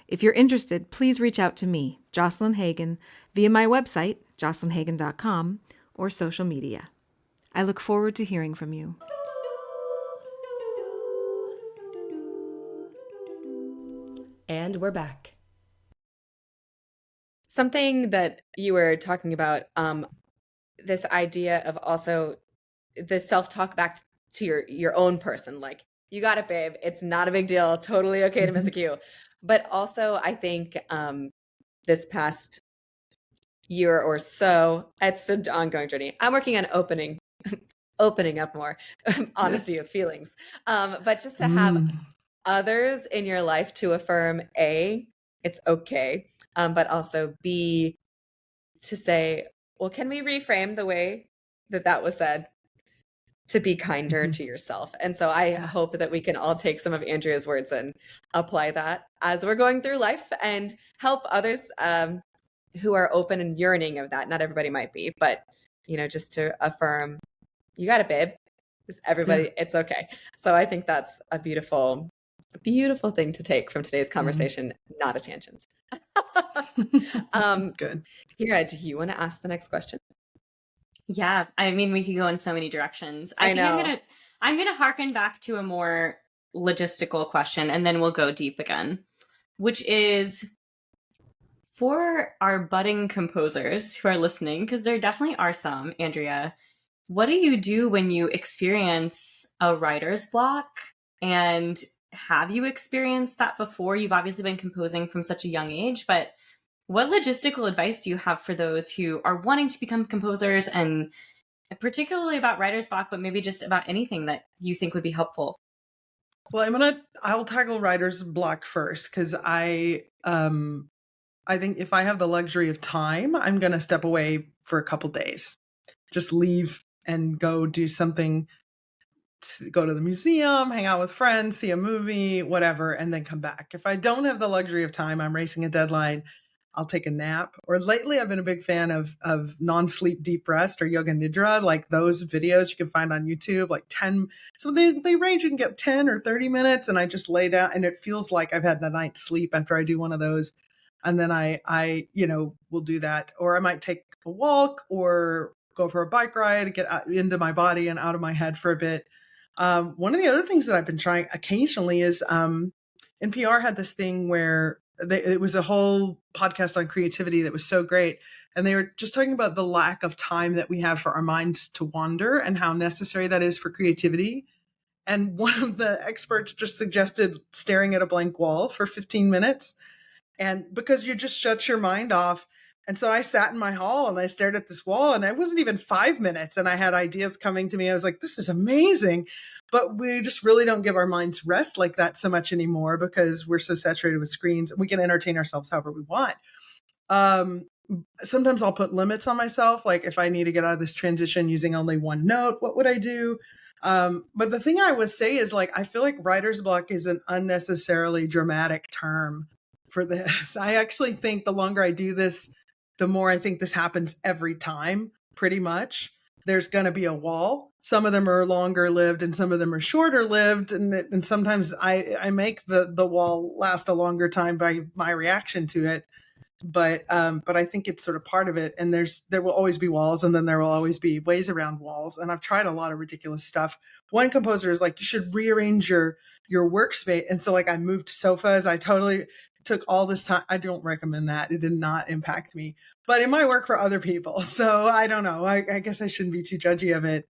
If you're interested, please reach out to me, Jocelyn Hagan, via my website, jocelynhagan.com, or social media. I look forward to hearing from you. And we're back. Something that you were talking about, this idea of also the self-talk back to your own person, like, you got it, babe. It's not a big deal. Totally okay to miss a cue. But also, I think this past year or so, it's an ongoing journey. I'm working on opening up more, honesty of feelings. But just to have others in your life to affirm, A, it's okay, but also B, to say, well, can we reframe the way that was said to be kinder to yourself? And so I hope that we can all take some of Andrea's words and apply that as we're going through life and help others who are open and yearning of that. Not everybody might be, but just to affirm, you got it, babe. Everybody, it's okay. So I think that's a beautiful thing to take from today's conversation, not a tangent. Good. Kira, do you want to ask the next question? Yeah, I mean, we could go in so many directions. I think I'm gonna harken back to a more logistical question, and then we'll go deep again, which is for our budding composers who are listening, because there definitely are some. Andrea, what do you do when you experience a writer's block? And have you experienced that before? You've obviously been composing from such a young age, but what logistical advice do you have for those who are wanting to become composers, and particularly about writer's block, but maybe just about anything that you think would be helpful? Well, I'll tackle writer's block first, because I think if I have the luxury of time, I'm going to step away for a couple days. Just leave and go do something, go to the museum, hang out with friends, see a movie, whatever, and then come back. If I don't have the luxury of time, I'm racing a deadline, I'll take a nap. Or lately, I've been a big fan of non-sleep deep rest or yoga nidra, like those videos you can find on YouTube, like 10. So they range, you can get 10 or 30 minutes, and I just lay down, and it feels like I've had a night's sleep after I do one of those. And then I will do that. Or I might take a walk or go for a bike ride, get into my body and out of my head for a bit. One of the other things that I've been trying occasionally is NPR had this thing where it was a whole podcast on creativity that was so great. And they were just talking about the lack of time that we have for our minds to wander and how necessary that is for creativity. And one of the experts just suggested staring at a blank wall for 15 minutes. And because you just shut your mind off And so I sat in my hall and I stared at this wall, and it wasn't even 5 minutes. And I had ideas coming to me. I was like, this is amazing. But we just really don't give our minds rest like that so much anymore because we're so saturated with screens. We can entertain ourselves however we want. Sometimes I'll put limits on myself. Like if I need to get out of this transition using only one note, what would I do? But the thing I would say is like, I feel like writer's block is an unnecessarily dramatic term for this. I actually think the longer I do this, the more I think this happens every time, pretty much. There's going to be a wall. Some of them are longer lived and some of them are shorter lived. And sometimes I make the wall last a longer time by my reaction to it. But I think it's sort of part of it. And there will always be walls, and then there will always be ways around walls. And I've tried a lot of ridiculous stuff. One composer is like, you should rearrange your workspace. And so like I moved sofas. I totally took all this time. I don't recommend that. It did not impact me, but it might work for other people. So I don't know. I guess I shouldn't be too judgy of it.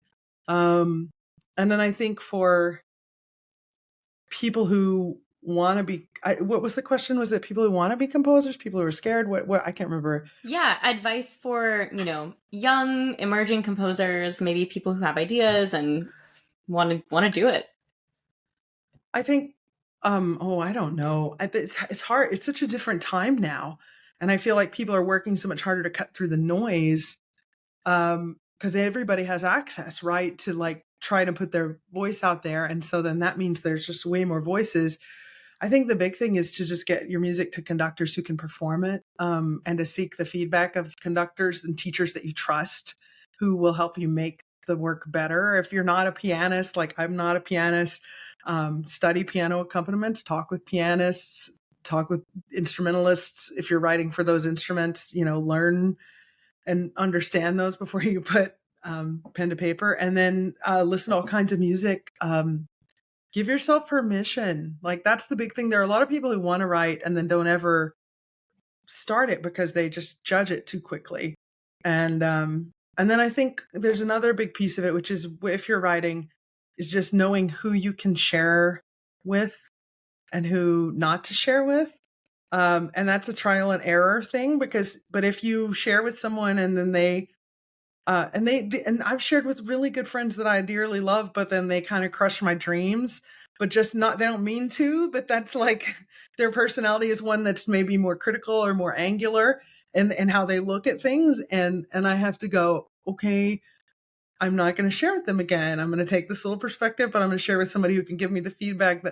And then I think for people who want to be, what was the question? Was it people who want to be composers, people who are scared? What I can't remember. Yeah, advice for, young emerging composers, maybe people who have ideas and want to do it. I think I don't know. It's hard. It's such a different time now. And I feel like people are working so much harder to cut through the noise. Because everybody has access, right, to like try to put their voice out there. And so then that means there's just way more voices. I think the big thing is to just get your music to conductors who can perform it, and to seek the feedback of conductors and teachers that you trust who will help you make the work better. If you're not a pianist, like I'm not a pianist, study piano accompaniments, talk with pianists, talk with instrumentalists. If you're writing for those instruments, learn and understand those before you put pen to paper, and then listen to all kinds of music. Give yourself permission. Like that's the big thing. There are a lot of people who want to write and then don't ever start it because they just judge it too quickly. And then I think there's another big piece of it, which is if you're writing, is just knowing who you can share with and who not to share with. And that's a trial and error thing but if you share with someone and then they and I've shared with really good friends that I dearly love, but then they kind of crush my dreams, but just not, they don't mean to, but that's like their personality is one that's maybe more critical or more angular and how they look at things. And I have to go, okay, I'm not going to share with them again. I'm going to take this little perspective, but I'm going to share with somebody who can give me the feedback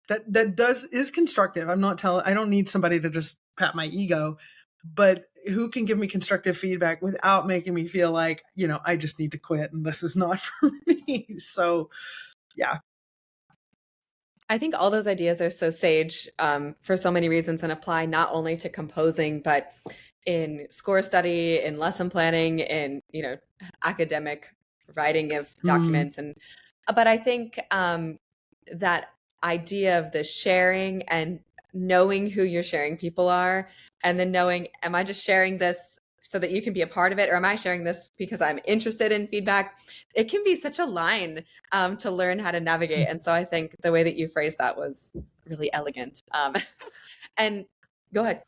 is constructive. I don't need somebody to just pat my ego, but who can give me constructive feedback without making me feel like, I just need to quit and this is not for me. So, yeah. I think all those ideas are so sage for so many reasons and apply not only to composing, but in score study, in lesson planning, in, academic writing of documents. But I think that idea of the sharing and knowing who your sharing people are, and then knowing, am I just sharing this so that you can be a part of it, or am I sharing this because I'm interested in feedback? It can be such a line to learn how to navigate. And so I think the way that you phrased that was really elegant. And go ahead.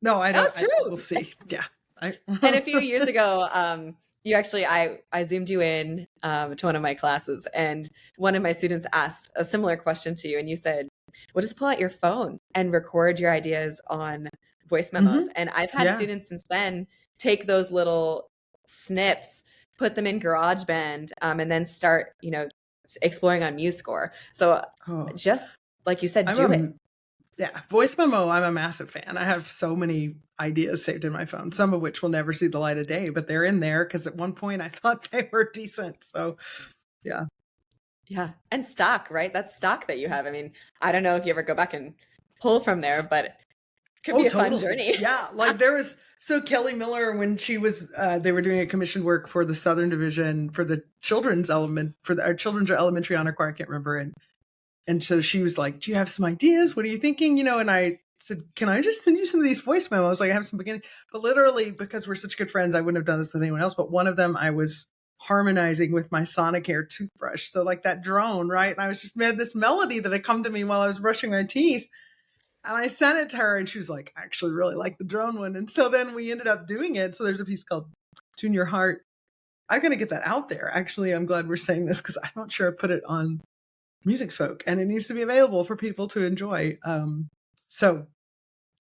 No, I don't. That's true. We'll see. Yeah. And a few years ago, you actually, I zoomed you in to one of my classes, and one of my students asked a similar question to you, and you said, well, just pull out your phone and record your ideas on voice memos. And I've had students since then take those little snips, put them in GarageBand, and then start, exploring on MuseScore. So just like you said, do it. Yeah, voice memo, I'm a massive fan. I have so many ideas saved in my phone, some of which will never see the light of day, but they're in there because at one point I thought they were decent. So, yeah. Yeah. And stock, right? That's stock that you have. I mean, I don't know if you ever go back and pull from there, but it could be a fun journey. Yeah. Like so Kelly Miller, when she was, they were doing a commission work for the Southern Division for the children's element, our children's elementary honor choir, I can't remember. And so she was like, do you have some ideas? What are you thinking? And I said, can I just send you some of these voice memos? Like I have some beginning, but literally because we're such good friends, I wouldn't have done this with anyone else. But one of them I was harmonizing with my Sonicare toothbrush. So like that drone, right? And I was just made this melody that had come to me while I was brushing my teeth. And I sent it to her and she was like, I actually really like the drone one. And so then we ended up doing it. So there's a piece called Tune Your Heart. I'm going to get that out there. Actually, I'm glad we're saying this because I'm not sure I put it on Music Spoke and it needs to be available for people to enjoy. So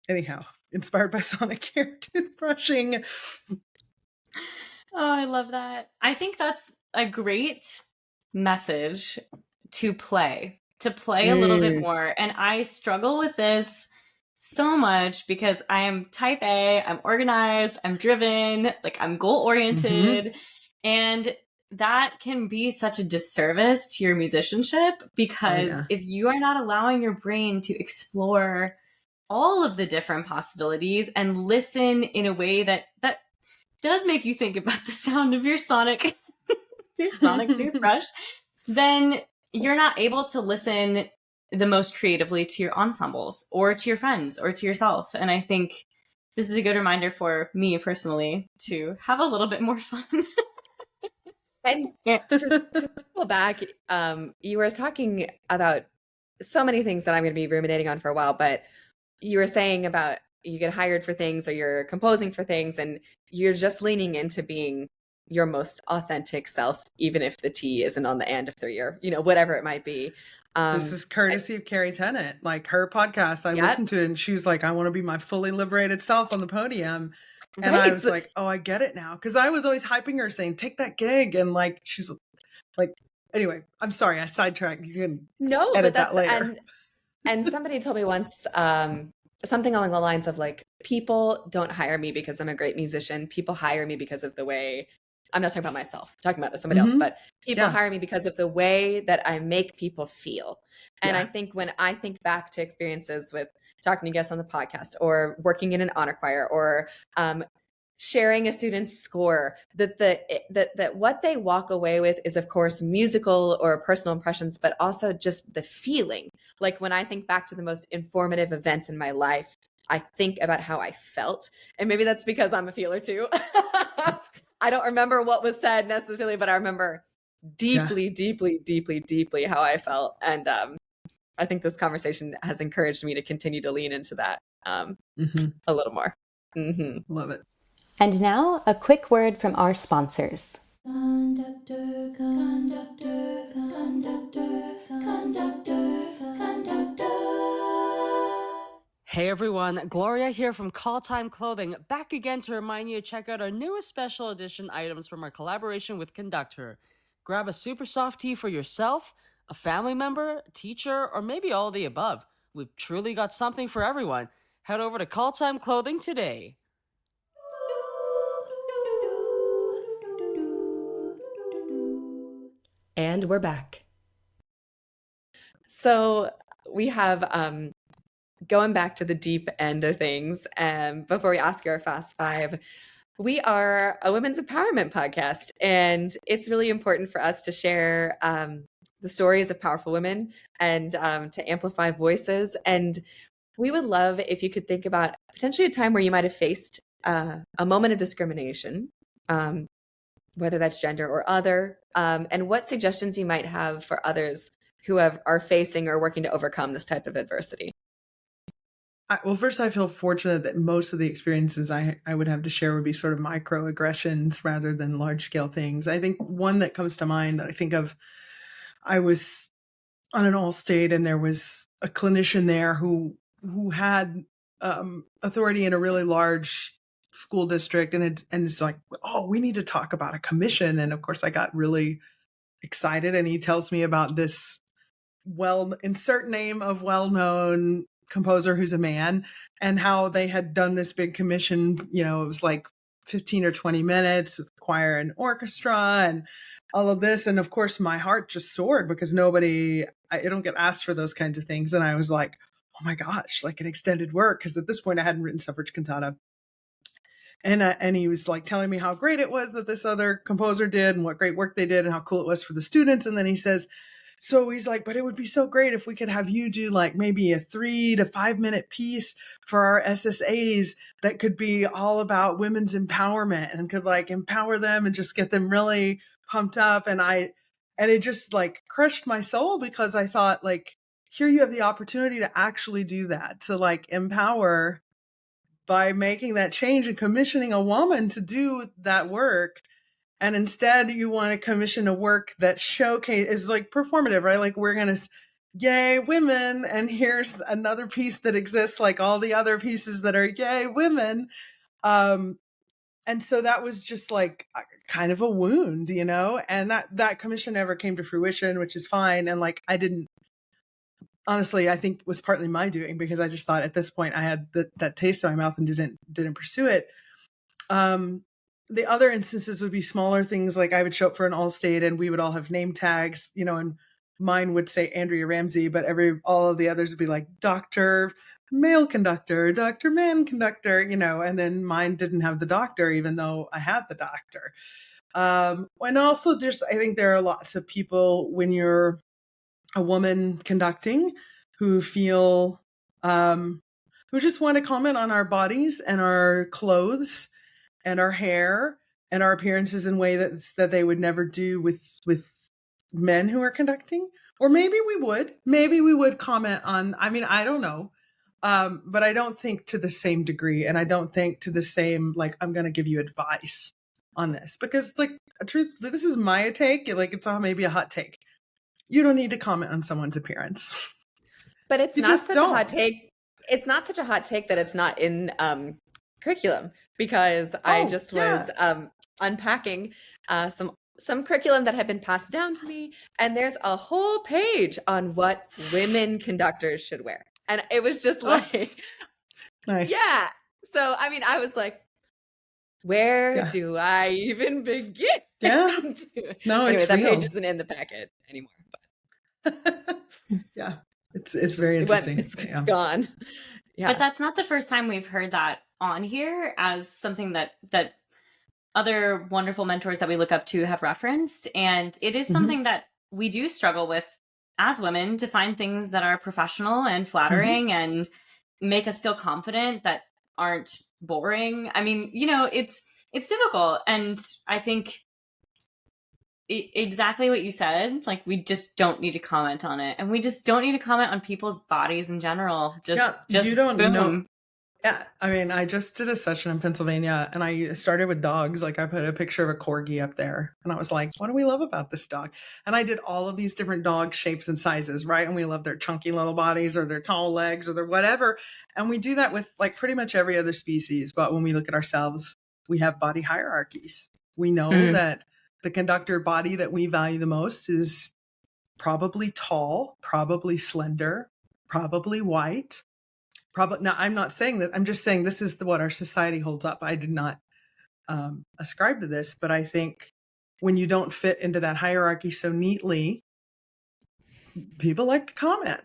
anyhow, inspired by sonic hair toothbrushing. Oh, I love that. I think that's a great message to play a little bit more. And I struggle with this so much because I am type A, I'm organized, I'm driven, like I'm goal oriented. And that can be such a disservice to your musicianship because if you are not allowing your brain to explore all of the different possibilities and listen in a way that does make you think about the sound of your sonic toothbrush, then you're not able to listen the most creatively to your ensembles or to your friends or to yourself. And I think this is a good reminder for me personally to have a little bit more fun. And Yeah. to go back, you were talking about so many things that I'm going to be ruminating on for a while, but you were saying about you get hired for things or you're composing for things and you're just leaning into being your most authentic self, even if the T isn't on the end of 3 or, whatever it might be. This is courtesy of Carrie Tennant. Like her podcast, I listened to it and she was like, I want to be my fully liberated self on the podium. And I was like, oh, I get it now. Because I was always hyping her saying, take that gig. And like, she's like, anyway, I'm sorry, I sidetracked. You can edit that later. And somebody told me once something along the lines of like, people don't hire me because I'm a great musician. People hire me because of the way, I'm not talking about myself, I'm talking about somebody else, but people hire me because of the way that I make people feel. And I think when I think back to experiences with talking to guests on the podcast or working in an honor choir or sharing a student's score, that what they walk away with is, of course, musical or personal impressions, but also just the feeling. Like when I think back to the most informative events in my life, I think about how I felt. And maybe that's because I'm a feeler too. I don't remember what was said necessarily, but I remember deeply, deeply, deeply, deeply how I felt. And I think this conversation has encouraged me to continue to lean into that a little more. Love it. And now, a quick word from our sponsors. Conductor, conductor, conductor, conductor, conductor. Hey everyone, Gloria here from Call Time Clothing, back again to remind you to check out our newest special edition items from our collaboration with Conductor. Grab a super soft tee for yourself, a family member, teacher, or maybe all of the above. We've truly got something for everyone. Head over to Call Time Clothing today. And we're back. So we have going back to the deep end of things, before we ask you our Fast Five, we are a women's empowerment podcast, and it's really important for us to share the stories of powerful women and to amplify voices. And we would love if you could think about potentially a time where you might have faced a moment of discrimination, whether that's gender or other, and what suggestions you might have for others who are facing or working to overcome this type of adversity. Well, first, I feel fortunate that most of the experiences I would have to share would be sort of microaggressions rather than large scale things. I think one that comes to mind that I think of, I was on an all-state and there was a clinician there who had authority in a really large school district, and it's like, oh, we need to talk about a commission. And of course, I got really excited, and he tells me about this insert name of well-known composer who's a man, and how they had done this big commission. It was like 15 or 20 minutes with choir and orchestra and all of this. And of course, my heart just soared because I don't get asked for those kinds of things. And I was like, oh my gosh, like an extended work. Because at this point I hadn't written suffrage cantata. And he was like telling me how great it was that this other composer did and what great work they did and how cool it was for the students. And then he says, so he's like, but it would be so great if we could have you do like maybe a 3 to 5 minute piece for our SSAs that could be all about women's empowerment and could like empower them and just get them really pumped up. And it just like crushed my soul because I thought like, here you have the opportunity to actually do that, to like empower by making that change and commissioning a woman to do that work. And instead you want to commission a work that is like performative, right? Like we're going to, yay, women. And here's another piece that exists like all the other pieces that are yay, women. And so that was just like kind of a wound, you know, and that commission never came to fruition, which is fine. And like, honestly, I think it was partly my doing, because I just thought at this point I had that taste in my mouth and didn't pursue it. The other instances would be smaller things, like I would show up for an Allstate and we would all have name tags, you know, and mine would say Andrea Ramsey, but all of the others would be like Dr. Male Conductor, Dr. Man Conductor, you know, and then mine didn't have the doctor, even though I had the doctor. And also I think there are lots of people when you're a woman conducting who feel, who just want to comment on our bodies and our clothes and our hair and our appearances in a way that they would never do with men who are conducting. Or maybe we would comment on, I mean, I don't know. But I don't think to the same degree. And I don't think to the same, like, I'm going to give you advice on this, because like this is my take. Like it's maybe a hot take. You don't need to comment on someone's appearance. But it's You not just such a hot don't. take. It's not such a hot take that it's not in curriculum, because I just was unpacking some curriculum that had been passed down to me, and there's a whole page on what women conductors should wear. And it was just like, Nice. yeah. So, I mean, I was like, where do I even begin? Yeah. No, anyway, it's that real. page isn't in the packet anymore. But yeah, it's very interesting. It's gone. Yeah. But that's not the first time we've heard that on here as something that other wonderful mentors that we look up to have referenced. And it is something that we do struggle with as women, to find things that are professional and flattering and make us feel confident that aren't boring. I mean, you know, it's difficult. And I think exactly what you said, like we just don't need to comment on it. And we just don't need to comment on people's bodies in general. Just you don't boom. know. Yeah, I mean, I just did a session in Pennsylvania and I started with dogs. Like I put a picture of a corgi up there and I was like, what do we love about this dog? And I did all of these different dog shapes and sizes, right? And we love their chunky little bodies or their tall legs or their whatever. And we do that with like pretty much every other species. But when we look at ourselves, we have body hierarchies. We know that the conductor body that we value the most is probably tall, probably slender, probably white. Now, I'm not saying that. I'm just saying this is what our society holds up. I did not ascribe to this, but I think when you don't fit into that hierarchy so neatly, people like to comment,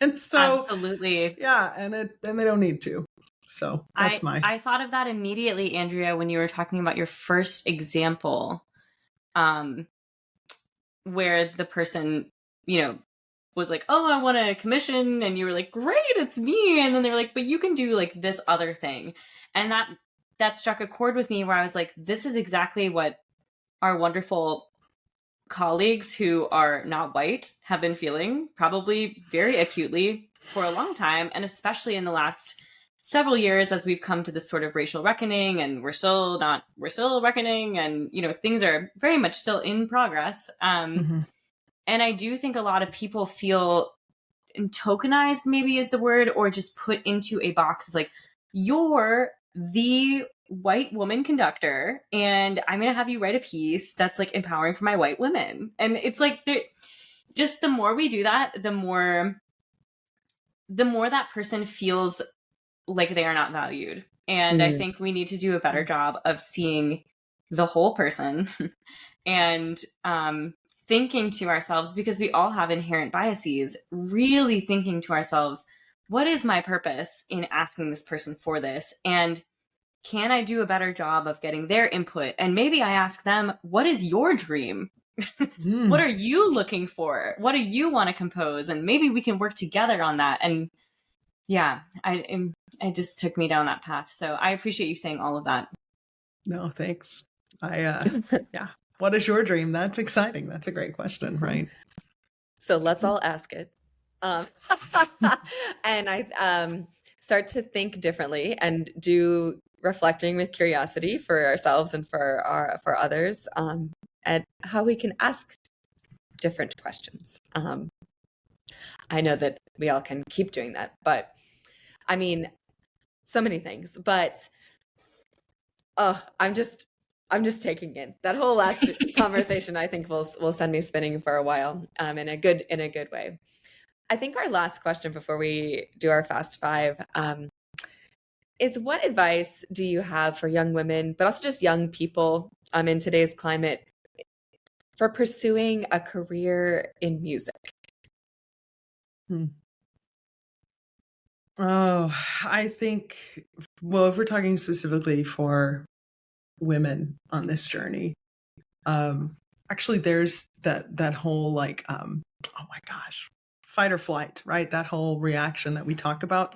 and so absolutely, yeah, and they don't need to. So that's I thought of that immediately, Andrea, when you were talking about your first example, where the person, you know, was like, oh, I want a commission. And you were like, great, it's me. And then they were like, but you can do like this other thing. And that struck a chord with me, where I was like, this is exactly what our wonderful colleagues who are not white have been feeling, probably very acutely for a long time. And especially in the last several years, as we've come to this sort of racial reckoning, and we're still reckoning, and, you know, things are very much still in progress. And I do think a lot of people feel tokenized, maybe is the word, or just put into a box of like, you're the white woman conductor and I'm going to have you write a piece that's like empowering for my white women. And it's like, just the more we do that, the more that person feels like they are not valued. And I think we need to do a better job of seeing the whole person and, thinking to ourselves, because we all have inherent biases, really thinking to ourselves, what is my purpose in asking this person for this? And can I do a better job of getting their input? And maybe I ask them, what is your dream? What are you looking for? What do you want to compose? And maybe we can work together on that. And yeah, it just took me down that path. So I appreciate you saying all of that. No, thanks. Yeah. What is your dream? That's exciting. That's a great question, right? So let's all ask it. Um, and I start to think differently and do reflecting with curiosity for ourselves and for others, and how we can ask different questions. I know that we all can keep doing that, but I mean, so many things. But I'm just taking in that whole last conversation. I think will send me spinning for a while, in a good way. I think our last question before we do our fast five, is what advice do you have for young women, but also just young people, in today's climate, for pursuing a career in music? Oh, I think, well, if we're talking specifically for women on this journey, actually there's that whole like, oh my gosh, fight or flight, right? That whole reaction that we talk about.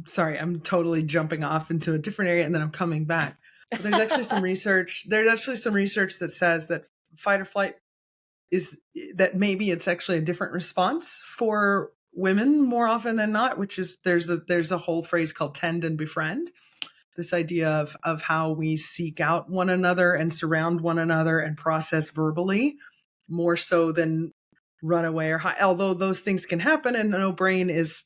Sorry, I'm totally jumping off into a different area and then I'm coming back. But there's actually some research. There's actually some research that says that fight or flight is that maybe it's actually a different response for women more often than not, which is there's a whole phrase called tend and befriend. This idea of how we seek out one another and surround one another and process verbally more so than run away or hide. Although those things can happen and no brain is,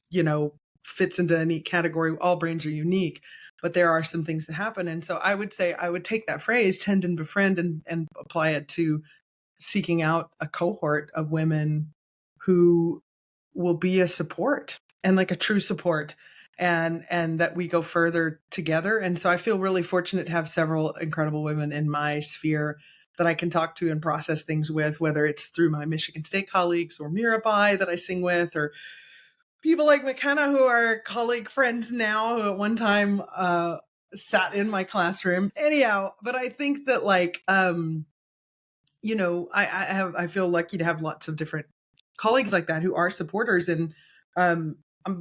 fits into a neat category. All brains are unique, but there are some things that happen. And so I would say I would take that phrase, tend and befriend, and apply it to seeking out a cohort of women who will be a support and like a true support, and that we go further together. And so I feel really fortunate to have several incredible women in my sphere that I can talk to and process things with, whether it's through my Michigan State colleagues or Mirabai that I sing with, or people like McKenna who are colleague friends now who at one time sat in my classroom. Anyhow, but I think that like I feel lucky to have lots of different colleagues like that who are supporters. And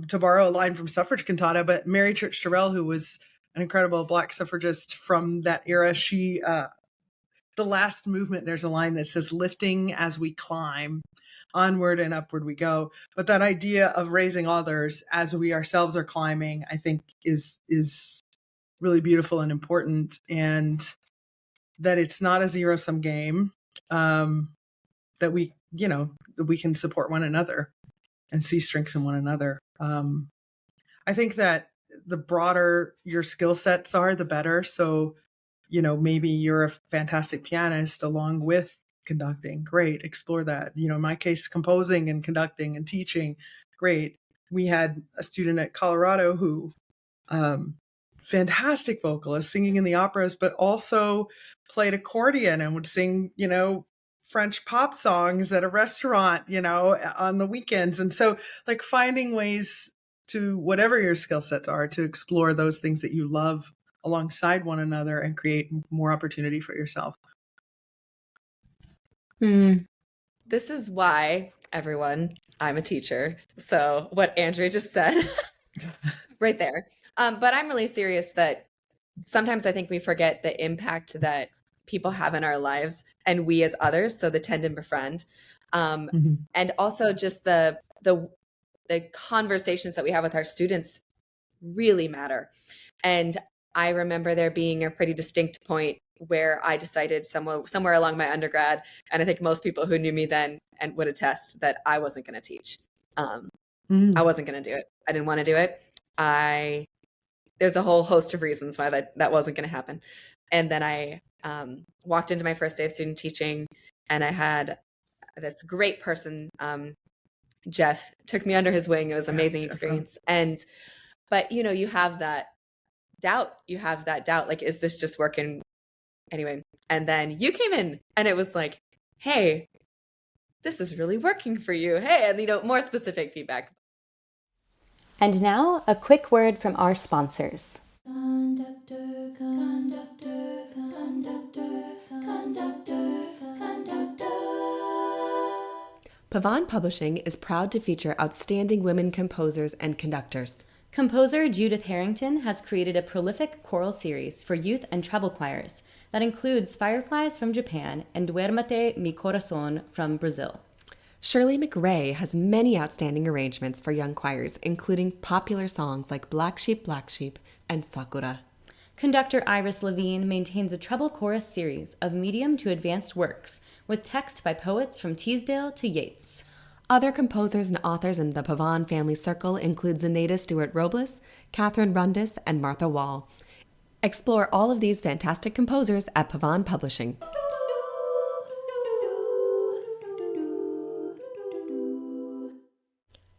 to borrow a line from Suffrage Cantata, but Mary Church Terrell, who was an incredible Black suffragist from that era, she the last movement, there's a line that says, "Lifting as we climb, onward and upward we go." But that idea of raising others as we ourselves are climbing, I think is really beautiful and important, and that it's not a zero-sum game. That we can support one another and see strengths in one another. I think that the broader your skill sets are, the better. So, maybe you're a fantastic pianist along with conducting. Great. Explore that. In my case, composing and conducting and teaching. Great. We had a student at Colorado who, fantastic vocalist, singing in the operas, but also played accordion and would sing, French pop songs at a restaurant, on the weekends. And so like finding ways to, whatever your skill sets are, to explore those things that you love alongside one another and create more opportunity for yourself. This is why, everyone, I'm a teacher. So what Andrea just said right there. But I'm really serious that sometimes I think we forget the impact that people have in our lives and we as others. So the tend and befriend, and also just the conversations that we have with our students really matter. And I remember there being a pretty distinct point where I decided somewhere along my undergrad, and I think most people who knew me then and would attest, that I wasn't going to teach. I wasn't going to do it. I didn't want to do it. There's a whole host of reasons why that wasn't going to happen. And then I walked into my first day of student teaching, and I had this great person, Jeff, took me under his wing. It was an amazing experience. But you have that doubt. Like, is this just working? Anyway, and then you came in and it was like, hey, this is really working for you. Hey, and more specific feedback. And now a quick word from our sponsors. Conductor, conductor, conductor, conductor, conductor. Pavan Publishing is proud to feature outstanding women composers and conductors. Composer Judith Harrington has created a prolific choral series for youth and treble choirs that includes Fireflies from Japan and Duérmete mi corazón from Brazil. Shirley McRae has many outstanding arrangements for young choirs, including popular songs like Black Sheep, and Sakura. Conductor Iris Levine maintains a treble chorus series of medium to advanced works with text by poets from Teasdale to Yeats. Other composers and authors in the Pavan family circle include Zenaida Stewart Robles, Catherine Rundis, and Martha Wall. Explore all of these fantastic composers at Pavan Publishing.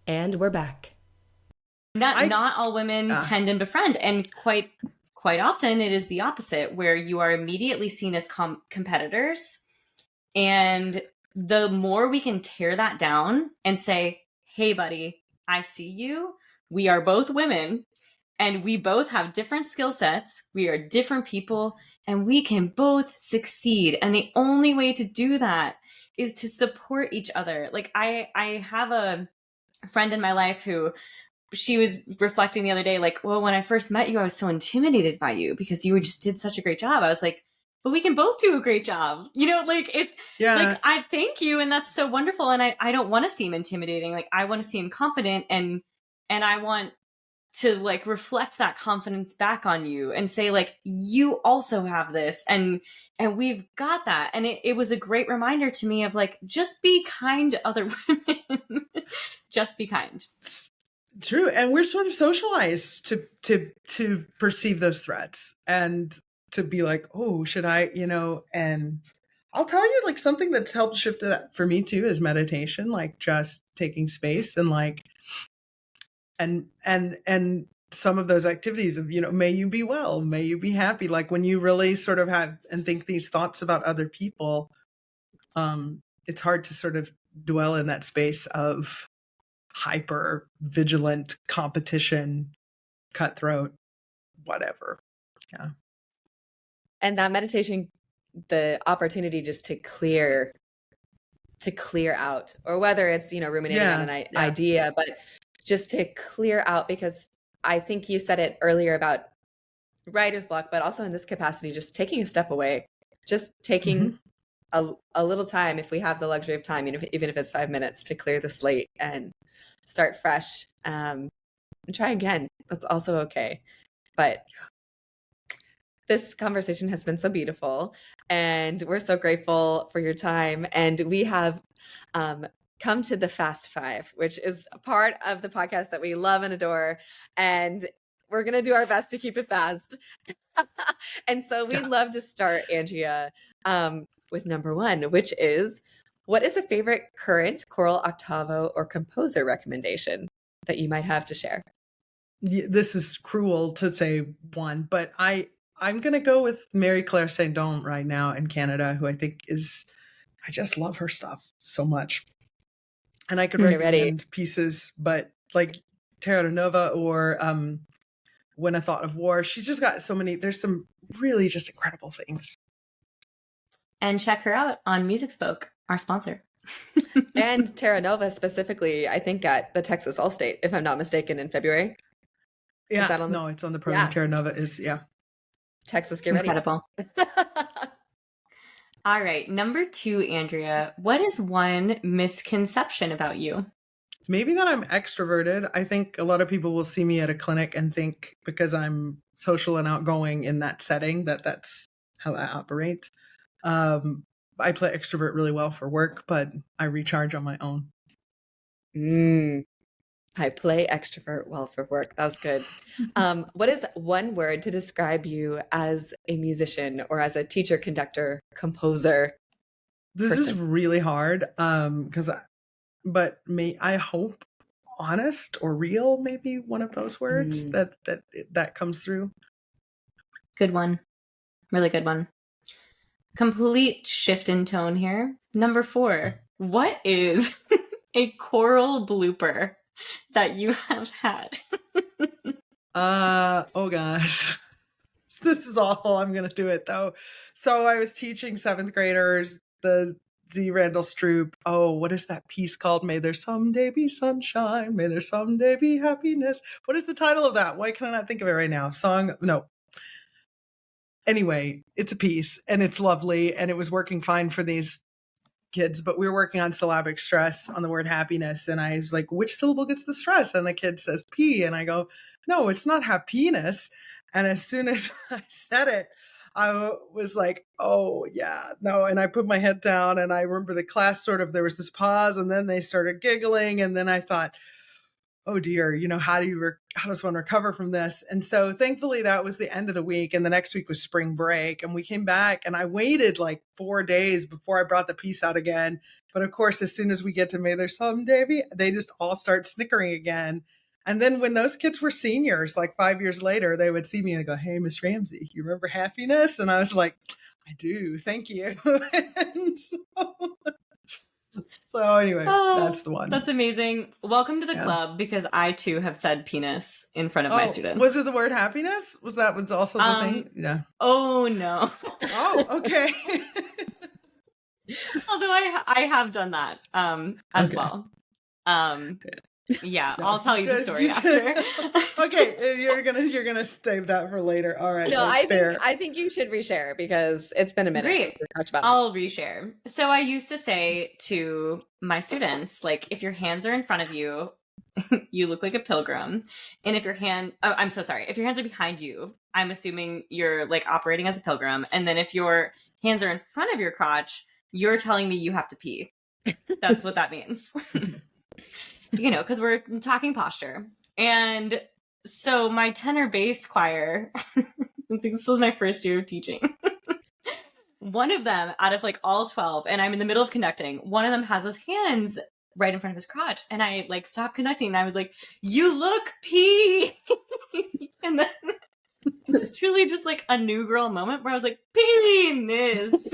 And we're back. Not all women tend and befriend, and quite often it is the opposite, where you are immediately seen as competitors. And the more we can tear that down and say, hey, buddy, I see you. We are both women and we both have different skill sets. We are different people and we can both succeed. And the only way to do that is to support each other. Like I have a friend in my life who, she was reflecting the other day, like, well, when I first met you, I was so intimidated by you because you just did such a great job. I was like, but we can both do a great job. Like it, like, I thank you. And that's so wonderful. And I don't want to seem intimidating. Like, I want to seem confident and I want to like reflect that confidence back on you and say like, you also have this and we've got that. And it was a great reminder to me of like, just be kind to other women. Just be kind. True. And we're sort of socialized to perceive those threats and to be like, oh, should I, and I'll tell you, like, something that's helped shift that for me too is meditation, like just taking space and like, and some of those activities of, may you be well, may you be happy. Like when you really sort of have and think these thoughts about other people, it's hard to sort of dwell in that space of hyper vigilant competition, cutthroat, whatever. Yeah. And that meditation, the opportunity just to clear out, or whether it's, ruminating on an idea, but just to clear out, because I think you said it earlier about writer's block, but also in this capacity, just taking a step away, just taking a little time, if we have the luxury of time, even if it's 5 minutes, to clear the slate and start fresh, and try again. That's also okay. But this conversation has been so beautiful, and we're so grateful for your time. And we have come to the Fast Five, which is a part of the podcast that we love and adore. And we're going to do our best to keep it fast. And so we'd love to start, Andrea, with number one, which is, what is a favorite current choral octavo or composer recommendation that you might have to share? This is cruel to say one, but I'm going to go with Mary Claire Saint-Don right now in Canada, who I think I just love her stuff so much. And I could recommend pieces, but like Terra Nova or When I Thought of War, she's just got so many, there's some really just incredible things. And check her out on Music Spoke, our sponsor. And Terra Nova specifically, I think at the Texas All-State, if I'm not mistaken, in February. Yeah, it's on the program. Yeah. Terra Nova is, Texas, get ready. Incredible. All right, number two, Andrea, what is one misconception about you? Maybe that I'm extroverted. I think a lot of people will see me at a clinic and think because I'm social and outgoing in that setting, that's how I operate. I play extrovert really well for work, but I recharge on my own. I play extrovert well for work. That was good. What is one word to describe you as a musician or as a teacher, conductor, composer? This is really hard but I hope honest or real, maybe one of those words that comes through. Good one. Really good one. Complete shift in tone here. Number 4. What is a choral blooper that you have had? Oh gosh. This is awful. I'm going to do it though. So I was teaching 7th graders the Z. Randall Stroop. Oh, what is that piece called? May there someday be sunshine. May there someday be happiness. What is the title of that? Why can I not think of it right now? No. Anyway, it's a piece and it's lovely and it was working fine for these kids, but we were working on syllabic stress on the word happiness. And I was like, which syllable gets the stress? And the kid says P. And I go, no, it's not happiness. And as soon as I said it, I was like, oh, yeah, no. And I put my head down, and I remember the class there was this pause, and then they started giggling. And then I thought, oh dear, how does one recover from this? And so thankfully that was the end of the week. And the next week was spring break. And we came back, and I waited like 4 days before I brought the piece out again. But of course, as soon as we get to May There's Some, Davy, they just all start snickering again. And then when those kids were seniors, like 5 years later, they would see me and go, hey, Miss Ramsey, you remember happiness? And I was like, I do. Thank you. And so anyway, that's the one. That's amazing. Welcome to the club, because I too have said penis in front of my students. Was it the word happiness? Was that was also the thing? Yeah. Oh no. Oh, okay. Although I have done that as well. Yeah, no, I'll tell you the story after. Okay, you're gonna save that for later. All right. No, I think you should reshare, because it's been a minute. Great. I'll reshare. So I used to say to my students, like, if your hands are in front of you, you look like a pilgrim. And if your hands are behind you, I'm assuming you're like operating as a pilgrim. And then if your hands are in front of your crotch, you're telling me you have to pee. That's what that means. Because we're talking posture. And so my tenor bass choir, I think this was my first year of teaching. One of them, out of like all 12, and I'm in the middle of conducting, one of them has his hands right in front of his crotch. And I like stopped conducting, and I was like, you look pee. And then it was truly just like a new girl moment where I was like, penis.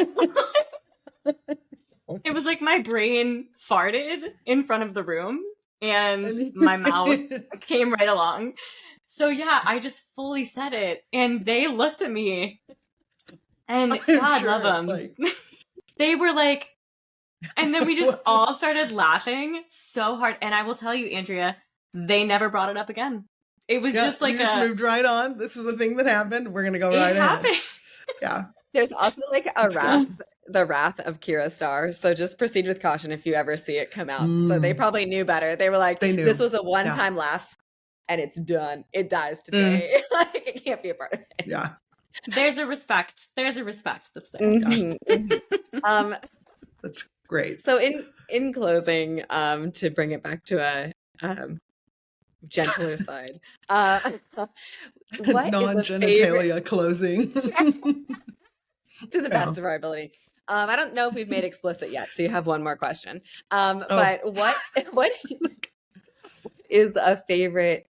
It was like my brain farted in front of the room, and my mouth came right along. So yeah, I just fully said it, and they looked at me, and God love them. They were like, and then we just all started laughing so hard. And I will tell you, Andrea, they never brought it up again. It was just like moved right on. This was the thing that happened. We're gonna go right ahead. Yeah. There's also like the wrath of Kira Starr. So just proceed with caution if you ever see it come out. So they probably knew better. They were like, this was a one-time laugh, and it's done. It dies today. Like, it can't be a part of it. Yeah. There's a respect that's there. Mm-hmm. That's great. So in closing, to bring it back to a gentler side, what non-genitalia closing to the best of our ability. I don't know if we've made explicit yet, so you have one more question. But what is a favorite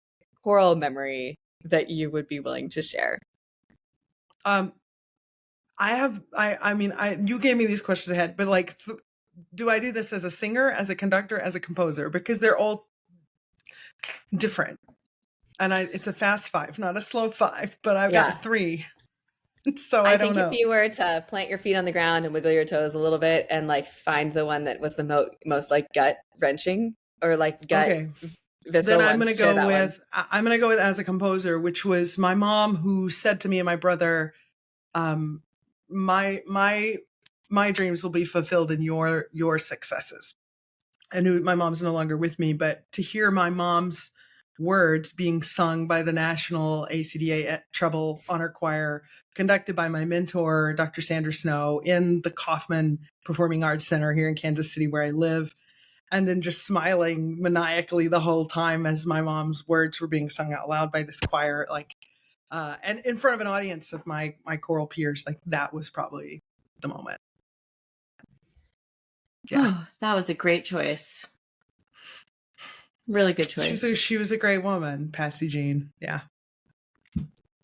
choral memory that you would be willing to share? You gave me these questions ahead, but like, do I do this as a singer, as a conductor, as a composer? Because they're all different. And it's a fast 5, not a slow 5, but I've got 3. So I don't know. If you were to plant your feet on the ground and wiggle your toes a little bit and like find the one that was the most like gut wrenching or like gut visceral, then I'm going to go with as a composer, which was my mom, who said to me and my brother, my dreams will be fulfilled in your successes. And my mom's no longer with me, but to hear my mom's words being sung by the National ACDA Treble Honor Choir, conducted by my mentor, Dr. Sandra Snow, in the Kaufman Performing Arts Center here in Kansas City, where I live, and then just smiling maniacally the whole time as my mom's words were being sung out loud by this choir, and in front of an audience of my choral peers, like that was probably the moment. Yeah, oh, that was a great choice. Really good choice. She was a great woman, Patsy Jean. Yeah.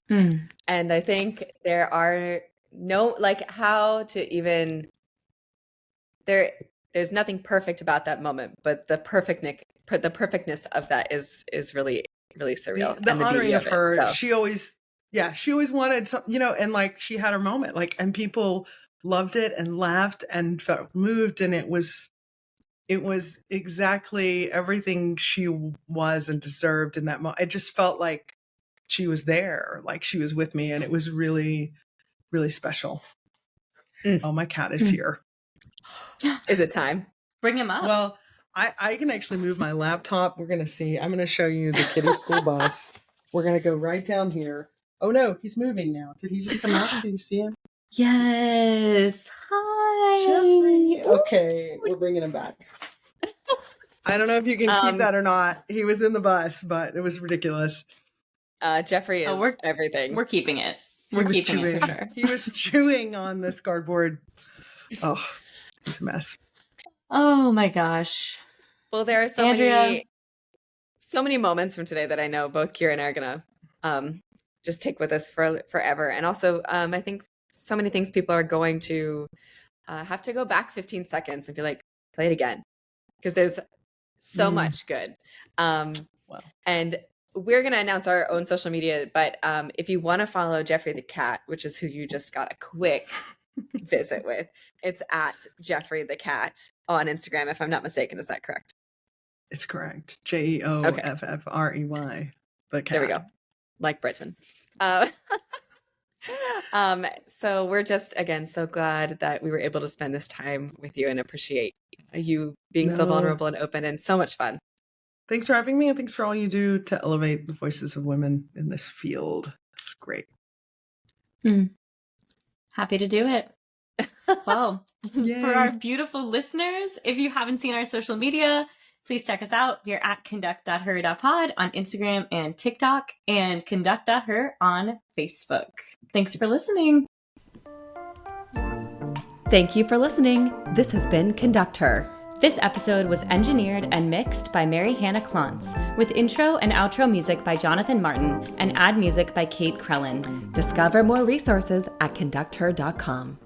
And I think there are no, like, how to even there's nothing perfect about that moment, but the perfectness of that is really, really surreal. The honoring of her, she always wanted some, and like she had her moment, like, and people loved it and laughed and felt moved, and it was exactly everything she was and deserved in that moment. I just felt like she was there, like she was with me, and it was really, really special. Oh, my cat is here. Is it time? Bring him up. Well, I can actually move my laptop. We're going to see. I'm going to show you the kiddie school bus. We're going to go right down here. Oh, no, he's moving now. Did he just come out? Can you see him? Yes. Hi. Jeffrey. Okay, we're bringing him back. I don't know if you can keep that or not. He was in the bus, but it was ridiculous. Jeffrey is everything. We're keeping it. We're keeping it for sure. He was chewing on this cardboard. Oh, it's a mess. Oh my gosh. Well, there are so many moments from today that I know both Kira and I are gonna just take with us forever. And also, I think so many things people are going to have to go back 15 seconds and be like, play it again, because there's so much good. Wow. And we're going to announce our own social media, but if you want to follow Jeffrey the Cat, which is who you just got a quick visit with, it's at Jeffrey the Cat on Instagram, if I'm not mistaken. Is that correct? It's correct. JEOFFREY. The Cat. There we go. Like Britain. So we're just, again, so glad that we were able to spend this time with you and appreciate you being so vulnerable and open and so much fun. Thanks for having me, and thanks for all you do to elevate the voices of women in this field. It's great. Happy to do it. Well, for our beautiful listeners, if you haven't seen our social media, please check us out. We're at conduct.her.pod on Instagram and TikTok, and conduct.her on Facebook. Thanks for listening. Thank you for listening. This has been Conduct Her. This episode was engineered and mixed by Mary Hannah Klontz, with intro and outro music by Jonathan Martin and ad music by Kate Krellin. Discover more resources at conducther.com.